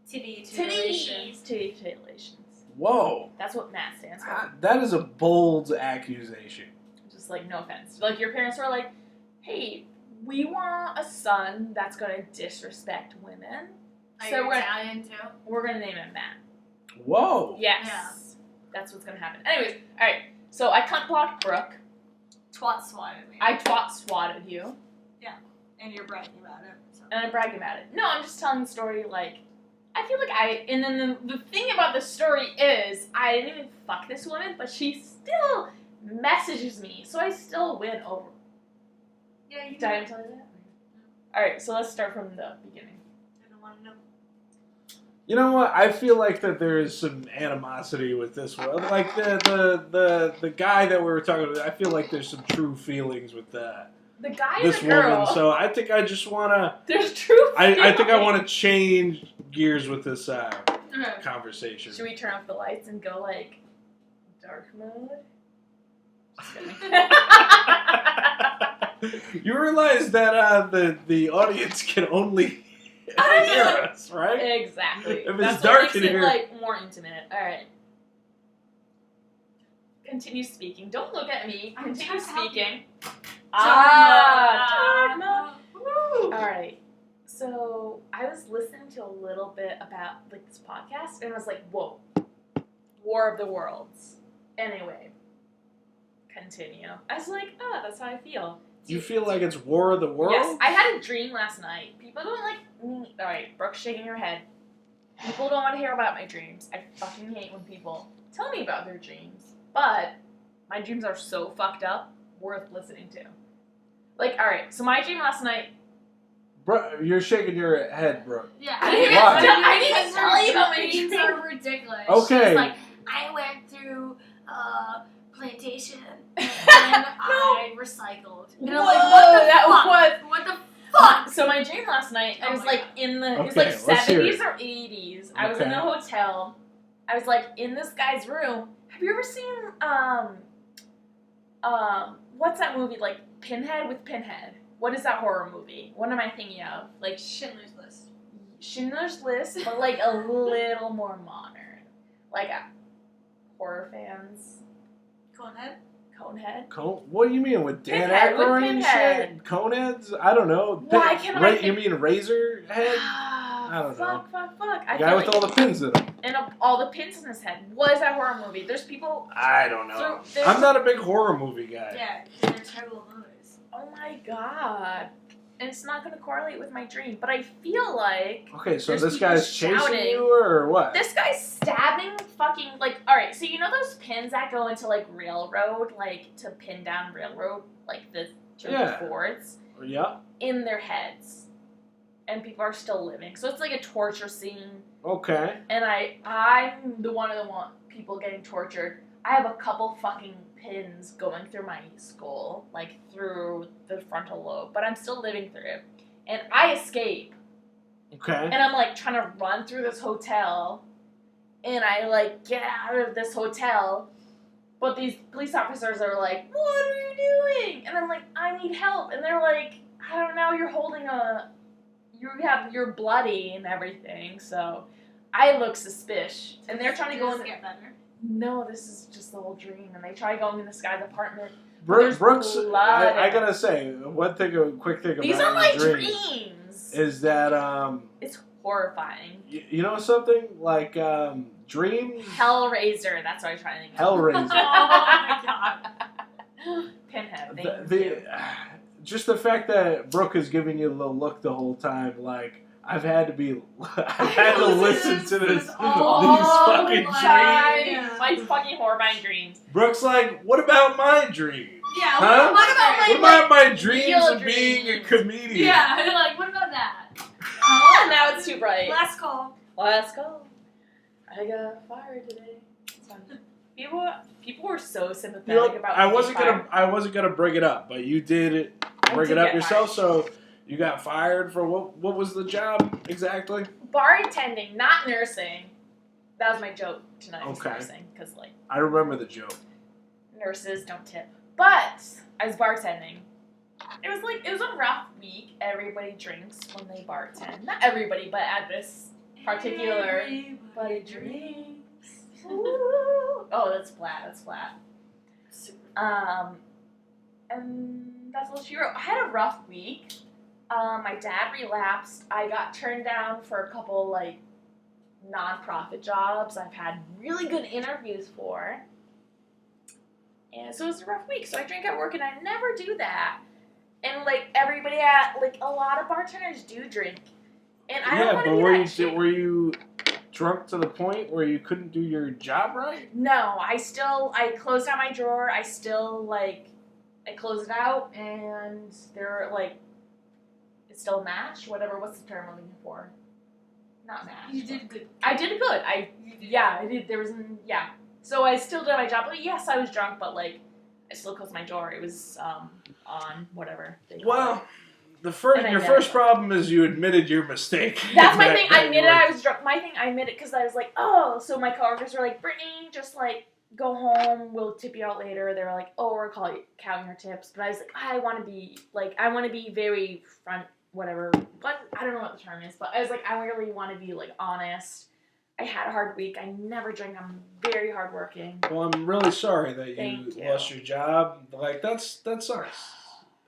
titty Titties. Titillations. Whoa, That's what Matt stands for. that is a bold accusation. Just like no offense. Like your parents were like, "Hey, we want a son that's gonna disrespect women, Are so you we're Italian too? gonna name him Matt." Whoa. Yes. Yeah. That's what's gonna happen. Anyways, alright. So I cunt blocked Brooke. Twat swatted me. I twat swatted you. And you're bragging about it. So. And I'm bragging about it. No, I'm just telling the story like I feel like and then the thing about the story is I didn't even fuck this woman, but she still messages me, so I still win over. Yeah, you Did I tell you that? Alright, so let's start from the beginning. I don't want to know. You know what? I feel like that there is some animosity with this one. Like the guy that we were talking about, I feel like there's some true feelings with that. The guy This and the girl. woman. So I think I just wanna. There's true feelings. I think I want to change gears with this conversation. Should we turn off the lights and go like dark mode? Just kidding. You realize that the audience can only hear us, right? Exactly. If it's That's dark what in makes here. it like more intimate. All right. Continue speaking. Don't look at me. I'm Continue trying to help speaking. Dark mode. Woo! All right. So I was listening to a little bit about like this podcast, and I was like, "Whoa, War of the Worlds." Anyway, continue. I was like, "Oh, that's how I feel." You feel like it's War of the Worlds? Yes, I had a dream last night. People don't like me. All right, Brooke's shaking her head. People don't want to hear about my dreams. I fucking hate when people tell me about their dreams. But my dreams are so fucked up, worth listening to. Like, all right, so my dream last night. Bro, you're shaking your head, bro. Yeah, I didn't even tell you about my dreams dream. are ridiculous. Okay. She's like, I went through plantation and I recycled. And I'm like, Whoa, what the that fuck? was- What the fuck? So my dream last night, I Oh was my like God. in the, it was Okay, like let's hear 70s it. or 80s. I was in Okay. a hotel. I was like in this guy's room. Have you ever seen, what's that movie, like Pinhead with Pinhead? What is that horror movie? What am I thinking of? Like Schindler's List. Schindler's List, but like a little more modern. Like horror fans. Conehead? Conehead? What do you mean with Dan Pinhead, with Aykroyd and Pinhead. shit? Coneheads? I don't know. Why can't I think- You mean Razorhead? I don't know. Fuck. I Guy feel with like, all the pins in him. and all the pins in his head. What is that horror movie? There's people. I don't know. So there's- I'm not a big horror movie guy. Yeah, because they're terrible movies. Oh my god. And it's not going to correlate with my dream, but I feel like Okay, so There's this people guy's chasing shouting. you or what? this guy's stabbing fucking, like, alright, so you know those pins that go into, like, railroad, like, to pin down railroad, like the Yeah. Fords, Yeah. in their heads. And people are still living. So it's like a torture scene. Okay. And I'm the one of the people getting tortured. I have a couple fucking pins going through my skull, like through the frontal lobe, but I'm still living through it. And I escape. Okay. And I'm like trying to run through this hotel. And I like get out of this hotel. But these police officers are like, "What are you doing?" And I'm like, "I need help." And they're like, "I don't know, you're bloody and everything." So I look suspicious. And they're trying to go Does in. it get better? No, this is just the whole dream. And they try going in this guy's apartment. Brooks, there's blood I and- gotta say, quick thing These about are my your dreams dreams. is that It's horrifying. you know something like dreams. Hellraiser, that's what I try to think of. Hellraiser. Oh my god. Pinhead, the, thank the you. just the fact that Brooke is giving you the look the whole time, like I've had to listen to this these fucking my dreams. God. My fucking horrifying dreams. Brooke's like, what about my dreams? Yeah, Huh? what about What my about my dreams real of being a dreams? comedian? Yeah, like, what about that? Oh, now it's too bright. Last call. Let's go. I got fired today. It's fine. People were so sympathetic You know, about I me wasn't being gonna bring it up, but you did bring did it up get yourself. So you got fired for what was the job exactly? bartending, not nursing. That was my joke tonight. Was Okay. nursing, because like I remember the joke. nurses don't tip. But I was bartending. It was a rough week. Everybody drinks when they bartend. Not everybody, but at this particular. But it drinks. Ooh. Oh, that's flat. And that's what she wrote. I had a rough week. My dad relapsed. I got turned down for a couple like nonprofit jobs I've had really good interviews for. And so it was a rough week. So I drink at work and I never do that. And like everybody a lot of bartenders do drink. And I don't want to be that shit. Were you drunk to the point where you couldn't do your job right? No, I closed out my drawer. I closed it out and it's still matched. What's the term I'm looking for? Not mad. You did good. I did good. I did. So I still did my job. But yes, I was drunk, but like I still closed my door. It was on whatever. Well, your first problem is you admitted your mistake. That's my thing. I admitted I was drunk. My thing, I admitted because I was like, oh. So my coworkers were like, Brittany, just like go home. We'll tip you out later. They were like, oh, we're counting your tips. But I was like, I want to be very front, whatever. But I don't know what the term is. But I was like, I really want to be like honest. I had a hard week. I never drink. I'm very hardworking. Well, I'm really sorry that Thank you. lost your job. Like that sucks.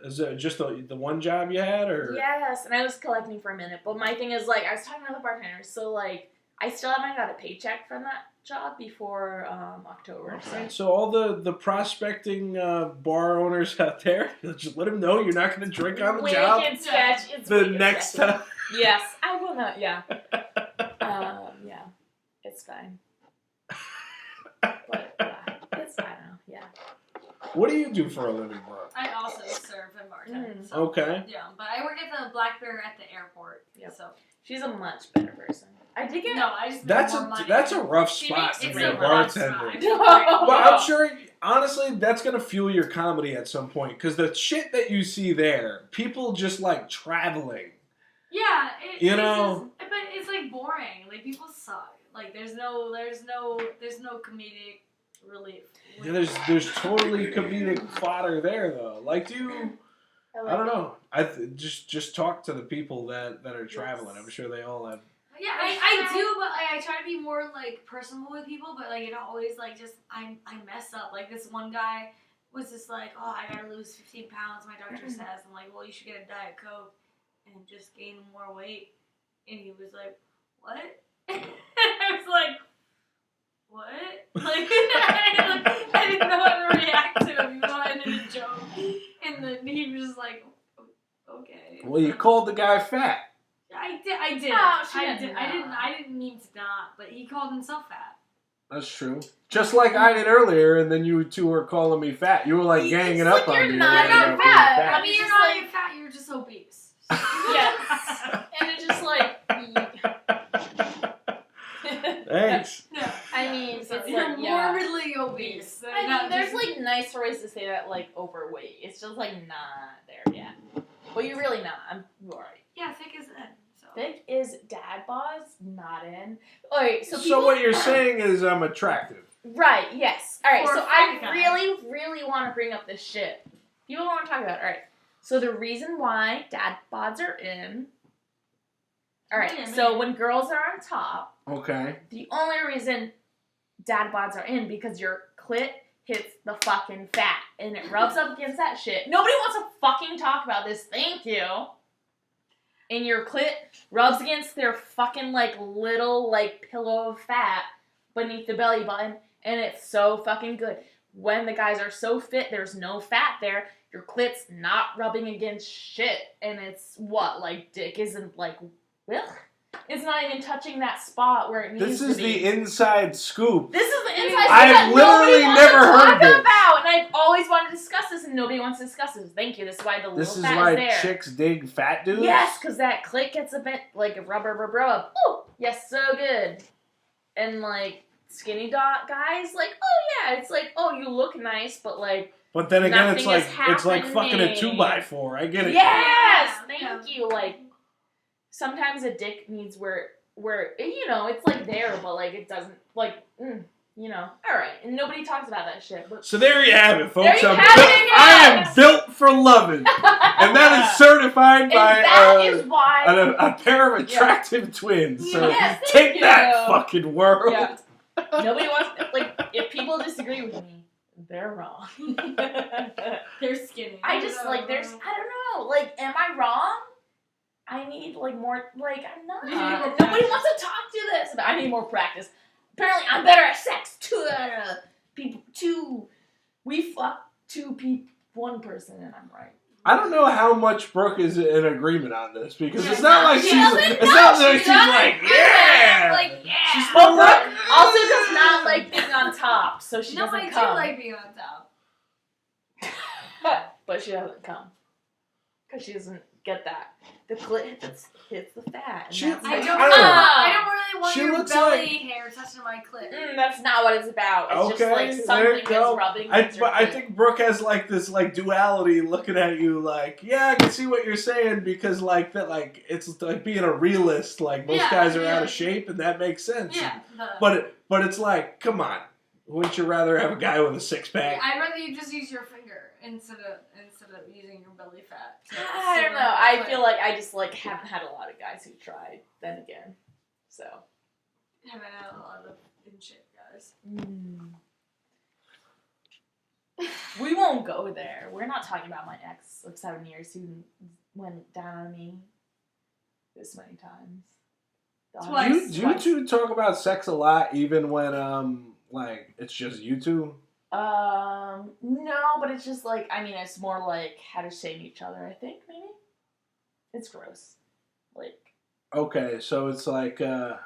Is it just the one job you had, or? Yes, and I was collecting for a minute. But my thing is like I was talking to the bartender, so like I still haven't got a paycheck from that job before October. Okay. So all the prospecting bar owners out there, just let them know you're not going to drink on the job. Wicked sketch. It's the wicked next sketch. time. Yes, I will not. Yeah. Yeah, it's fine. But yeah, it's fine now. Yeah. What do you do for a living, Brooke? I also serve and bartend. So, Okay. yeah, but I work at the Black Bear at the airport. Yep. So She's a much better person. I did get. no, I just That's make more money. that's a rough She spot makes to it's be a a rough spot. bartender. No. Well, I'm sure, honestly, that's going to fuel your comedy at some point. Because the shit that you see there, people just like traveling. Yeah, You know? but it's like boring. Like people suck. Like there's no comedic relief. Yeah, there's totally comedic fodder there, though. Like, I don't know. Just talk to the people that are traveling. I'm sure they all have. Yeah, I do, but like I try to be more like personal with people, but like it always like just I mess up. Like this one guy was just like, oh, I gotta lose 15 pounds. My doctor says. I'm like, well, you should get a Diet Coke and just gain more weight. And he was like, what? I was like, what? Like I didn't know how to react to him. Even though I did a joke, and then he was just like, okay. Well, you called the guy fat. I did. Oh, I didn't mean to not, but he called himself fat. That's true. Just like I did earlier, and then you two were calling me fat. You were like ganging up on me. You're not fat. I mean, you're not even fat. You're just obese. Yes. And it's just like. Thanks. No, I mean, it's like, you're morbidly obese. I mean, there's like nicer ways to say that, like overweight. It's just like not there yet. But you're really not. I'm alright. Yeah, thick is in. So. Thick is dad bod, not in. Alright, So what you're saying is I'm attractive. Right, yes. Alright, For so a I fat guy. really, really want to bring up this shit. People don't want to talk about it. Alright, so the reason why dad bods are in. Alright, so when girls are on top, Okay. the only reason dad bods are in because your clit hits the fucking fat and it rubs up against that shit. Nobody wants to fucking talk about this. Thank you. And your clit rubs against their fucking like little like pillow of fat beneath the belly button, and it's so fucking good. When the guys are so fit, there's no fat there. Your clit's not rubbing against shit, and it's what like dick isn't like. Ugh. It's not even touching that spot where it needs to be. This is the inside scoop. This is the inside I've scoop that literally nobody wants never to heard talk this. about, and I've always wanted to discuss this, and nobody wants to discuss this. Thank you. This is why the This little is fat why is there. chicks dig fat dudes? Yes, because that clit gets a bit like a rubber. Oh, yes, so good. And like skinny dot guys, like, oh yeah, it's like, oh, you look nice, but like. But then again, it's nothing like is fucking a happening. 2x4. I get it. Yes, Yeah. thank you. Like sometimes a dick needs where you know it's like there, but like it doesn't like. You know, all right, and nobody talks about that shit. But So there you have it, folks. There you have it, I am guys. built for loving, and that is certified and by that is why. a pair of attractive twins. So Yes, thank take you. that, fucking world. Yeah. Nobody wants like if people disagree with me, they're wrong. They're skinny. I just like there's I don't know like am I wrong? I need like more like I'm not. You need more Nobody practice. wants to talk to this. But I need more practice. Apparently, I'm better at sex. We fuck one person, and I'm right. I don't know how much Brooke is in agreement on this because it's She's not not. like She she's. doesn't It's know. not like She she's like, doesn't. yeah. Like yeah. She's But like, Brooke also does not like being on top, so she No, doesn't I do come. like being on top. But she doesn't come because she doesn't get that. The clit hits the fat. And She- that's I like, don't. I don't know. I want your looks belly like... hair touching my clit. That's not what it's about. It's just like something is rubbing against your I clit. think Brooke has like this like duality looking at you like, yeah, I can see what you're saying because like that like it's like being a realist. Like most guys are out of shape and that makes sense. Yeah. But it's like, come on, wouldn't you rather have a guy with a six pack? I'd rather you just use your finger instead of using your belly fat. I don't know. I feel like I just like haven't had a lot of guys who tried. Then again, so haven't had a lot of in shape guys. We won't go there. We're not talking about my ex of 7 years who went down on me this many times. Twice. Do you two talk about sex a lot, even when like it's just you two? No, but it's just like, I mean, it's more like how to shame each other, I think, maybe? It's gross. Like. Okay, so it's like, are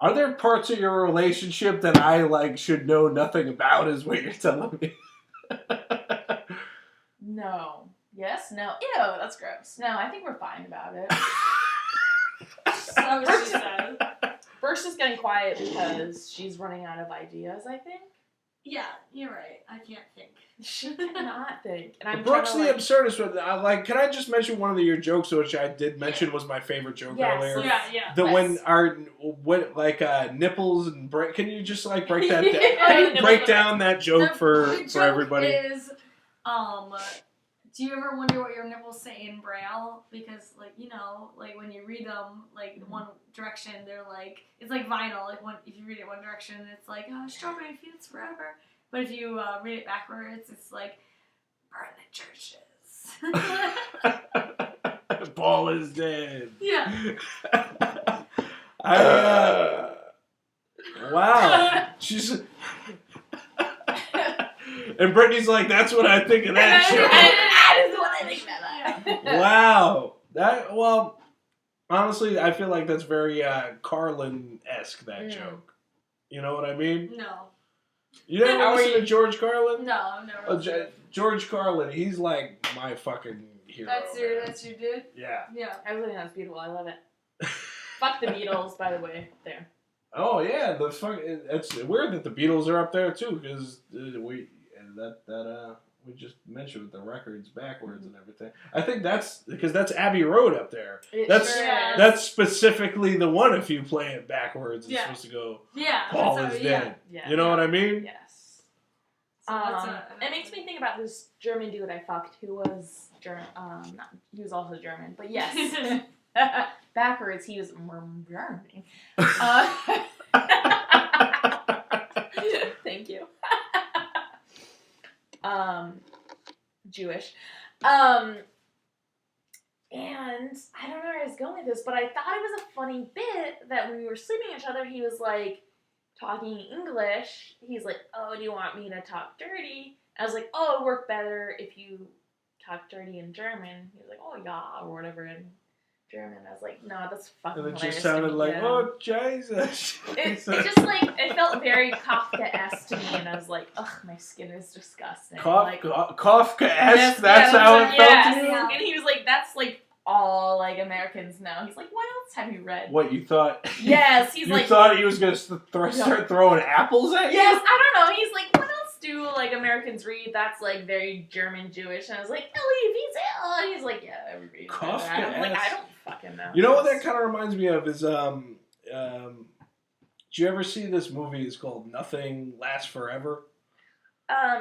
there parts of your relationship that I, like, should know nothing about is what you're telling me? No. Yes? No. Ew, that's gross. No, I think we're fine about it. So she said. Brooke's just getting quiet because she's running out of ideas, I think. Yeah, you're right. I can't think. She cannot think. And I'm Brooke's the like, absurdist one. Like, can I just mention one of your jokes, which I did mention was my favorite joke earlier? Yeah. The when our nipples and can you just like break that down? Break down that joke for everybody. Is do you ever wonder what your nipples say in Braille? Because like like when you read them like one direction, they're like it's like vinyl. Like if you read it one direction, it's like strawberry fields forever. But if you read it backwards, it's like burn the churches. Paul is dead. Yeah. Wow. She's. And Brittany's like, that's what I think of that show. That is what I think of that. Wow. Honestly, I feel like that's very Carlin-esque, that joke. You know what I mean? No. You never listen to George Carlin? No, I've never. George Carlin, he's like my fucking hero. That's your dude? Yeah. Yeah. I really think that's beautiful. I love it. Fuck the Beatles, by the way. There. Oh yeah, it's weird that the Beatles are up there too, because we just mentioned with the records backwards and everything. I think that's because that's Abbey Road up there. That's specifically the one. If you play it backwards, it's supposed to go. Yeah. Paul is dead. Yeah. You know what I mean? Yes. It makes me think about this German dude I fucked who was he was also German, but yes. Backwards, he was German. Thank you. Jewish. And I don't know where I was going with this, but I thought it was a funny bit that when we were sleeping with each other, he was like talking English. He's like, "Oh, do you want me to talk dirty?" I was like, "Oh, it would work better if you talk dirty in German." He was like, "Oh, yeah," or whatever in German. I was like, "No, that's fucking hilarious." hilarious." And it just sounded like, "Oh, Jesus." It just like it felt very Kafka-esque to me, and I was like, "Ugh, my skin is disgusting." Kafka-esque. Yes, That's how it felt to you. And he was like, "That's like all like Americans know." He's like, "What else have you read?" What you thought? Yes, he's like. You thought he was gonna start throwing apples at you? Yes, I don't know. He's like, "What else do like Americans read that's like very German Jewish?" And I was like, "Elie Wiesel." And he's like, "Yeah, I read that." I'm like, I don't fucking know. You know what that kind of reminds me of is did you ever see this movie? It's called Nothing Lasts Forever.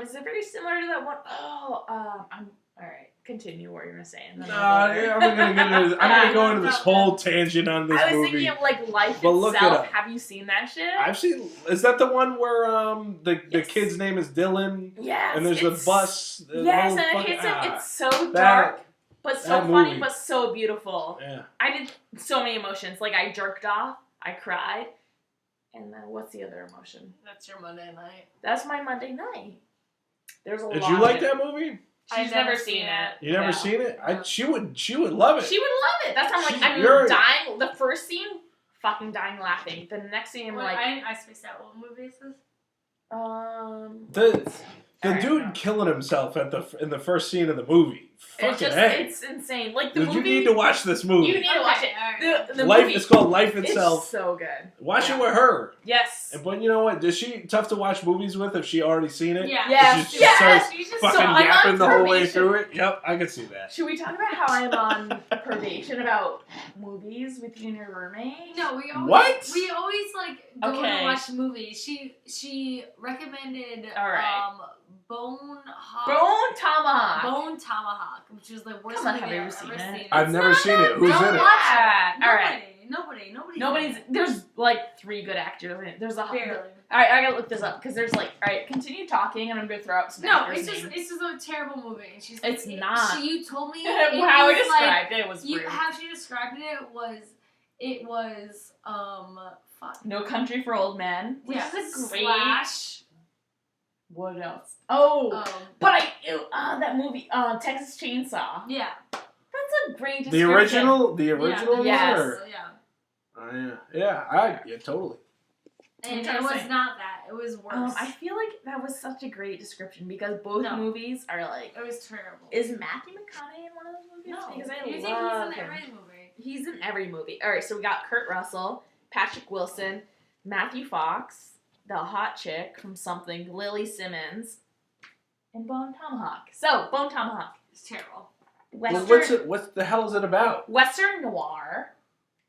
Is it very similar to that one? Oh, I'm all right. Continue what you're gonna say. And then I'm gonna go into this whole tangent on this movie. I was thinking of like Life Look Itself. Have you seen that shit? I've seen. Is that the one where the kid's name is Dylan? Yes. And there's a bus. Yes, and it hits him. It's so dark, but so funny, but so beautiful. Yeah. I did so many emotions. Like I jerked off. I cried. And then what's the other emotion? That's your Monday night. That's my Monday night. There's a lot. Did you like that movie? She's never seen it. You never seen it? She would love it. She would love it. That's how I'm like, I'm dying. The first scene, fucking dying laughing. The next scene, I'm like, I spaced out. What movie is this? The dude killing himself in the first scene of the movie Fucking hey. It's insane. Like the You movie. need to watch this movie. You need to watch it. Alright. The Life. movie, It's called Life Itself. It's so good. Watch it with her. Yes. But you know what? Is she tough to watch movies with if she already seen it? Yeah. Yes. She just starts She's just fucking So I'm yapping on the whole way probation. through it. Yep, I can see that. Should we talk about how I'm on probation about movies with you and your roommate? No, we always What? we always like go Okay. to watch movies. She recommended All right. Bone Tomahawk, which is the worst Come on, movie have you I've ever seen ever it? seen. I've It's never not seen that- it. Who's Don't in it? watch All right. Nobody's. There's like 3 good actors in it. There's a Barely. All right, I gotta look this up because there's like. All right, continue talking, and I'm gonna throw up some. No, actors' it's names. just a terrible movie. And she's It's not. You told me How it I was described it was like rude. how she described it was fuck. No Country for Old Men, which Yeah, is a great. slash. What else? Oh, but that movie, Texas Chainsaw. Yeah. That's a great The description. original one? Yes. Or? Yeah. Yeah, totally. And it was Interesting. not that. It was worse. I feel like that was such a great description because both No. movies are like. It was terrible. Is Matthew McConaughey in one of those movies? No. Because I You think love he's in him. every movie? He's in every movie. All right, so we got Kurt Russell, Patrick Wilson, Matthew Fox, the hot chick from something, Lily Simmons, and Bone Tomahawk. So Bone Tomahawk, It's terrible. Well, Western what the hell is it about? Western noir.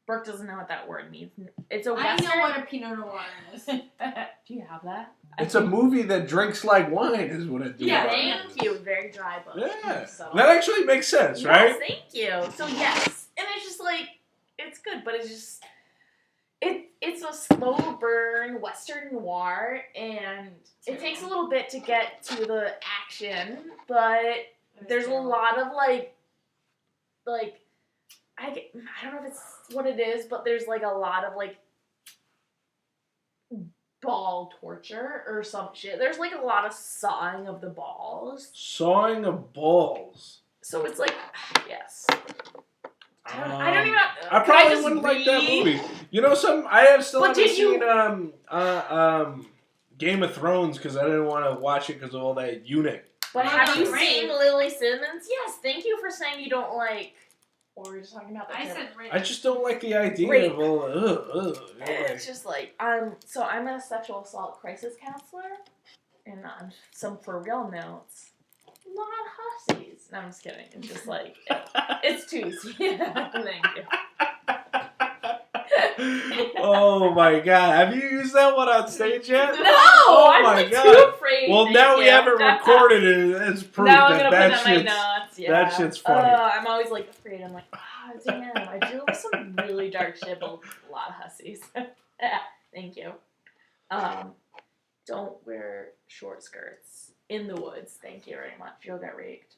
Brooke doesn't know what that word means. It's a I Western. know what a Pinot Noir is. Do you have that? It's a movie that drinks like wine, is what it Yeah, is. thank you. Very dry book. Yeah, So. that actually makes sense, right? Yes, thank you. So yes, and it's just like it's good, but it's just it's a slow burn Western noir, and it takes a little bit to get to the action, but there's a lot of like I don't know if it's what it is, but there's like a lot of like ball torture or some shit. There's like a lot of sawing of the balls. Sawing of balls. So it's like, yes. I don't even. I can probably just wouldn't like that read? movie. You know, I still But haven't did you- seen Game of Thrones because I didn't want to watch it because of all that eunuch. But Oh, have you great. seen Lily Simmons? Yes. Thank you for saying you don't like. What were we just talking about? I said rape. I just don't like the idea Rape. of all. It's just like So I'm a sexual assault crisis counselor, and on some for real notes, not hussies. No, I'm just kidding. It's just like it's too easy. Thank you. Oh my god! Have you used that one on stage yet? No, Oh I'm my like God. too afraid. Well, thank now we you. have it recorded as proof Now I'm that gonna that put that in shit's my notes. Yeah. that shit's funny. I'm always like afraid. I'm like, damn, I deal with some really dark shit, but a lot of hussies. Yeah, thank you. Don't wear short skirts in the woods. Thank you very much. You'll get raked.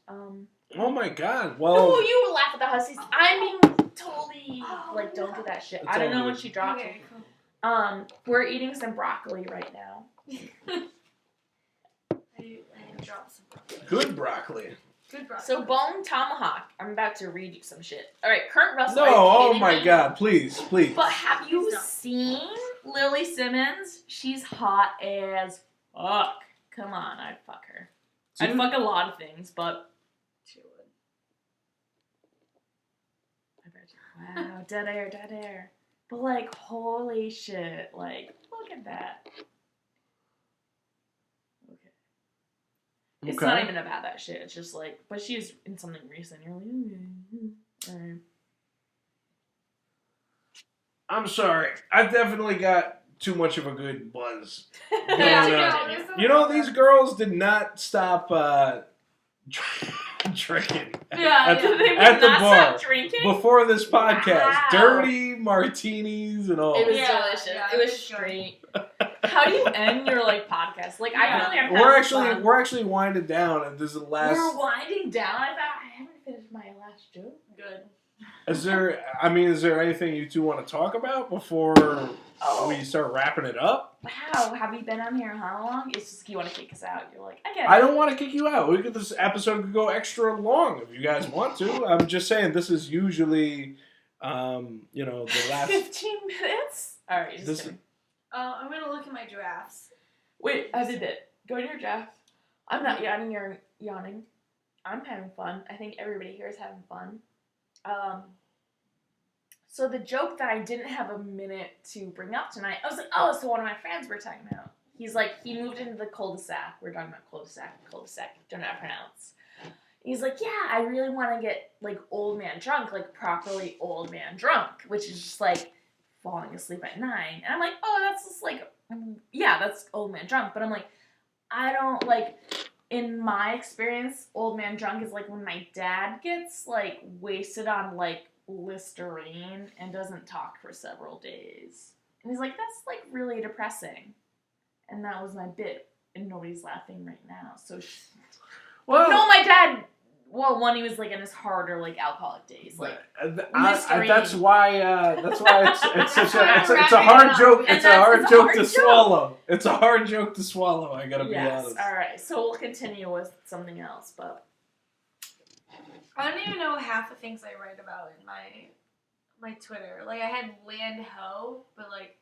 Oh my god! Well, No, you would laugh at the hussies. I mean, totally. Like, don't do that shit. It's I don't all know good. when she dropped it. Okay, cool. We're eating some broccoli right now. I didn't drop some broccoli. good broccoli. Good broccoli. So, Bone Tomahawk. I'm about to read you some shit. All right, Kurt Russell. No! are you Oh kidding my me? god! Please. But have you Please don't. seen Lily Simmons? She's hot as fuck. Come on, I'd fuck her. I'd Dude. fuck a lot of things, but She would. I bet you. Wow, dead air. But like, holy shit! Like, look at that. Okay. It's Okay. not even about that shit. It's just like, but she's in something recent. You're like, alright. I'm sorry. I definitely got too much of a good buzz. Yeah, Going yeah, on. yeah. You know, these girls did not stop drinking Yeah, Did they At the not bar. stop drinking? before this podcast. Wow. Dirty martinis and all. It was Yeah, delicious. yeah, it was it was good. straight. How do you end your like podcast? Like I Yeah. feel like I'm We're actually winding down, and this is the last. We're winding down. I thought I haven't finished my last joke. Good. Is there anything you two want to talk about before we start wrapping it up? Wow, have you been on here how long? It's just you want to kick us out. You're like, I get it. I don't want to kick you out. This episode could go extra long if you guys want to. I'm just saying this is usually, the last. 15 minutes? Alright, just This- kidding. I'm gonna look at my drafts. Wait, I did it. Go to your draft. I'm not yawning, you're yawning. I'm having fun. I think everybody here is having fun. So the joke that I didn't have a minute to bring up tonight, I was like, oh, so one of my friends we're talking about. He's like, he moved into the cul-de-sac. We're talking about cul-de-sac, don't know how to pronounce. He's like, yeah, I really want to get, like, old man drunk, like, properly old man drunk, which is just, like, falling asleep at 9. And I'm like, oh, that's just, like, yeah, that's old man drunk. But I'm like, I don't, like, in my experience, old man drunk is, like, when my dad gets, like, wasted on, like, Listerine and doesn't talk for several days. And he's like, that's, like, really depressing. And that was my bit, and nobody's laughing right now. So, well, no, my dad. Well, when he was like in his harder like alcoholic days, like that's why it's a hard joke. It's a hard joke to swallow. It's a hard joke to swallow. I gotta be honest. All right, so we'll continue with something else, but I don't even know half the things I write about in my Twitter. Like I had land ho, but like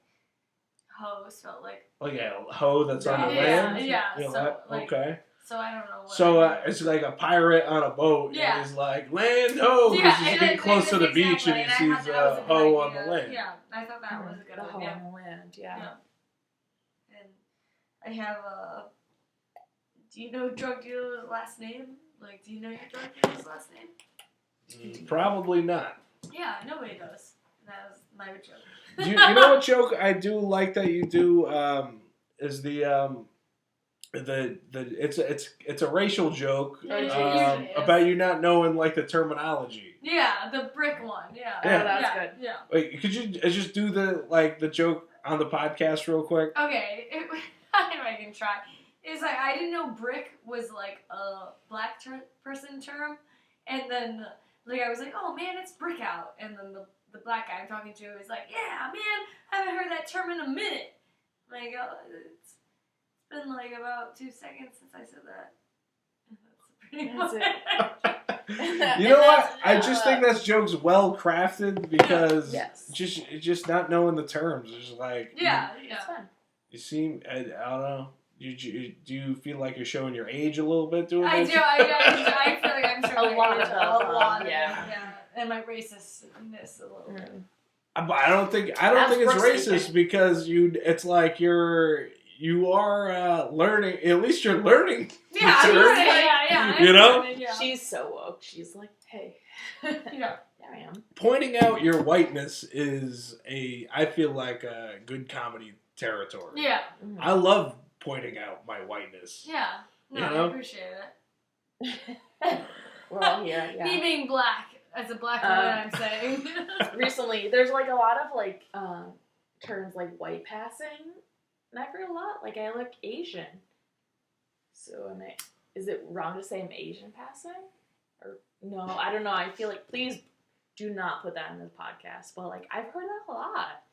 ho spelled like a hoe that's on the land. Yeah. So, like, okay. So I don't know what. So it's like a pirate on a boat. Yeah. And he's like, land ho! Yeah, he's getting close to the beach and he sees a hoe on the land. Yeah, I thought that was a good one. Hoe on the land, yeah. And I have do you know drug dealer's last name? Like, do you know your drug dealer's last name? Probably not. Yeah, nobody does. That was my joke. You know what joke I do like that you do is it's a racial joke about you not knowing like the terminology. Yeah, the brick one. Yeah, that's good. Yeah. Wait, could you just do the joke on the podcast real quick? Okay, I can try. It's like I didn't know brick was like a black person term, and then like I was like, oh man, it's brick out, and then the black guy I'm talking to is like, yeah, man, I haven't heard that term in a minute. I'm like, oh, it's been like about 2 seconds since I said that. That's pretty much it. You know what? I just think that joke's well crafted because just not knowing the terms is like it's fun. You seem I don't know. Do you feel like you're showing your age a little bit doing I that? do. I feel like I'm showing a lot of it. Yeah. And my racistness a little bit. I don't think it's racist because it's like you are learning. At least you're learning. Yeah. You know, she's so woke. She's like, hey, yeah, I am. Pointing out your whiteness is I feel like a good comedy territory. Yeah, I love pointing out my whiteness. Yeah, no, you know? I appreciate it. We're all here. Yeah. Me being black. As a black woman, I'm saying. Recently, there's like a lot of like terms like white passing, and I've heard a lot. Like I look Asian, so is it wrong to say I'm Asian passing? Or no, I don't know. I feel like please do not put that in the podcast. But like I've heard that a lot.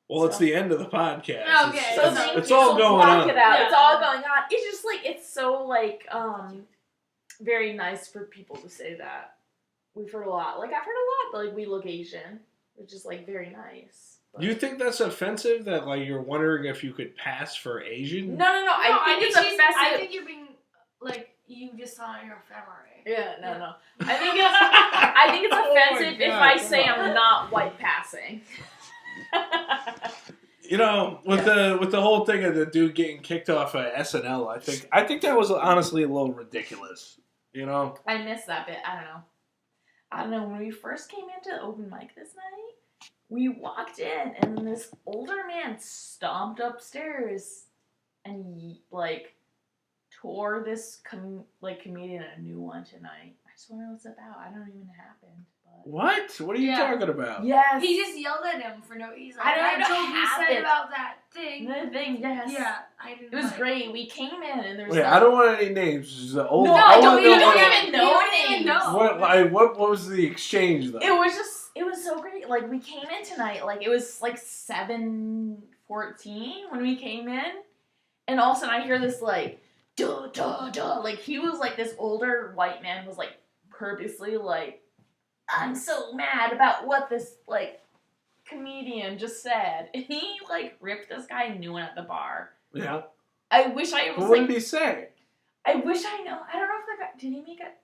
Well, it's the end of the podcast. Okay, it's all going on. It's all going on. It's just like it's so like very nice for people to say that. We've heard a lot. Like, I've heard a lot that, like, we look Asian, which is, like, very nice. But... You think that's offensive that, like, you're wondering if you could pass for Asian? No. I think it's offensive. I think you're being, like, you just saw your ephemery. Yeah, no. I think it's offensive if I say I'm not white passing. You know, with the whole thing of the dude getting kicked off of SNL, I think that was honestly a little ridiculous. You know? I missed that bit. I don't know, when we first came into the open mic this night, we walked in, and this older man stomped upstairs, and he, like, tore this, comedian a new one tonight. I just wonder what it's about. I don't know even happened. But... What? What are you talking about? Yes. He just yelled at him for no reason. I don't know what you said about that thing. The thing, yes. Yeah, I didn't. It was great. We came in, and there's. Wait, I don't want any names. No, I don't even know names. What was the exchange though? It was so great. Like we came in tonight, like it was like 7:14 when we came in, and all of a sudden I hear this like duh duh duh. Like he was like this older white man was like purposely like, I'm so mad about what this like comedian just said, and he like ripped this guy a new one at the bar. Yeah. I wish I was. What did he say? I wish I know. I don't know if the guy did he make it.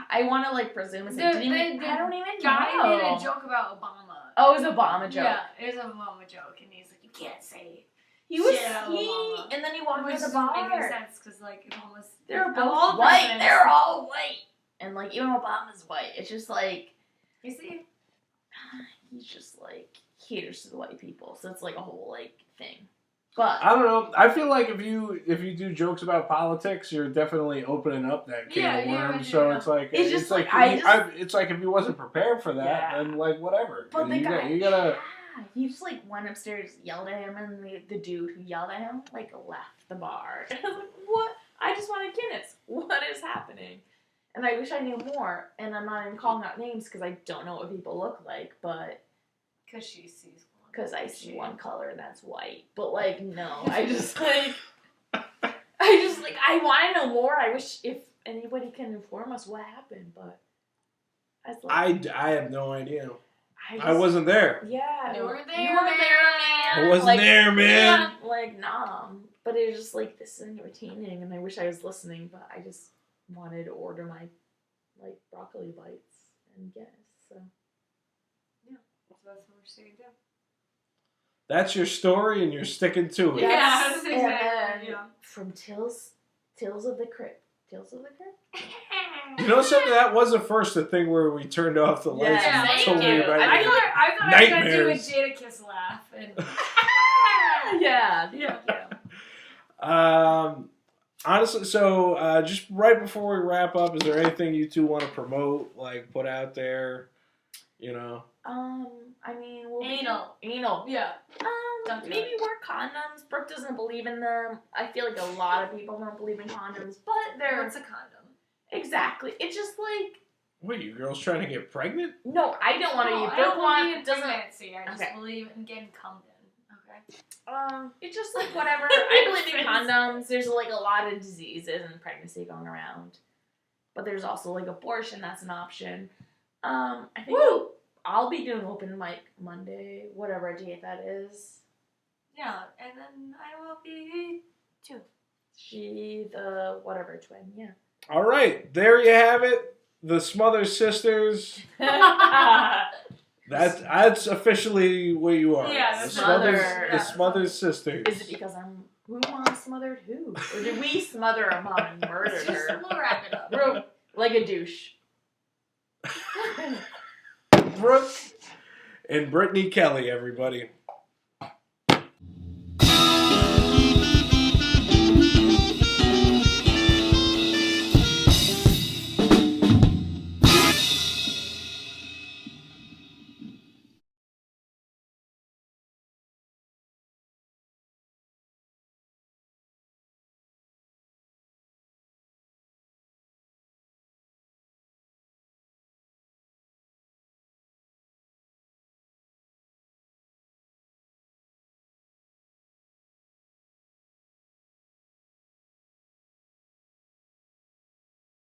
I want to like presume it's like, did he make? I don't even guy know. made a joke about Obama. Oh, it was Obama joke. Yeah, it was an Obama joke, and he's like, you can't say. He was Obama. and then he walked Which into the doesn't bar. make any sense because like Obama's. They're both all white. presidents. They're all white, and like even Obama's white. It's just like You see. he's just like caters to the white people, so it's like a whole like thing. But I don't know. I feel like if you do jokes about politics, you're definitely opening up that can of worms. So it's like It's just it's like if you wasn't prepared for that, then like whatever. But the guy, you gotta. He just like went upstairs, yelled at him, and the dude who yelled at him like left the bar. And I was like, what? I just wanted Guinness. What is happening? And I wish I knew more. And I'm not even calling out names because I don't know what people look like, but Because she sees one. because I see one color and that's white. But like, no, I just like, I want to know more. I wish if anybody can inform us what happened, but I was like, I have no idea. I wasn't there. Yeah, You weren't there, You weren't man. there, man. I wasn't there, man. Yeah, like, nah. But it was just like, this is entertaining, and I wish I was listening, but I just wanted to order my like broccoli bites and Guinness. So Yeah, so that's what we're sticking to. That's your story, and you're sticking to it. Yeah, Yes, that's and exactly. then from Tales of the Crypt. Tales of the Crypt? You know something? That was at first a thing where we turned off the lights Yeah, and thank told me you. about I it. thought I was gonna do a Nightmares. Jada Kiss laugh. And Yeah. Honestly, so just right before we wrap up, is there anything you two want to promote, like put out there? You know. I mean, we'll Anal. Anal. yeah. Don't do Maybe wear condoms. Brooke doesn't believe in them. I feel like a lot of people don't believe in condoms, but they're What's a condom? exactly. It's just like What, you girls trying to get pregnant? no, I don't want to. No, Brooke I don't believe in doesn't. pregnancy. I just Okay. believe in getting cummed in. Okay. It's just like whatever. I believe in condoms. There's like a lot of diseases and pregnancy going around, but there's also like abortion. That's an option. I think I'll be doing open mic Monday, whatever date that is. Yeah, and then I will be too. She, the whatever twin, yeah. All right, there you have it. The Smothers Sisters. That's officially what you are. Yeah, the the Smothers, Smother. the Smothers Sisters. Is it because who mom smothered who? Or did we smother a mom and murdered her? We'll wrap it up. Bro, like a douche. Brooke and Brittany Kelley, everybody.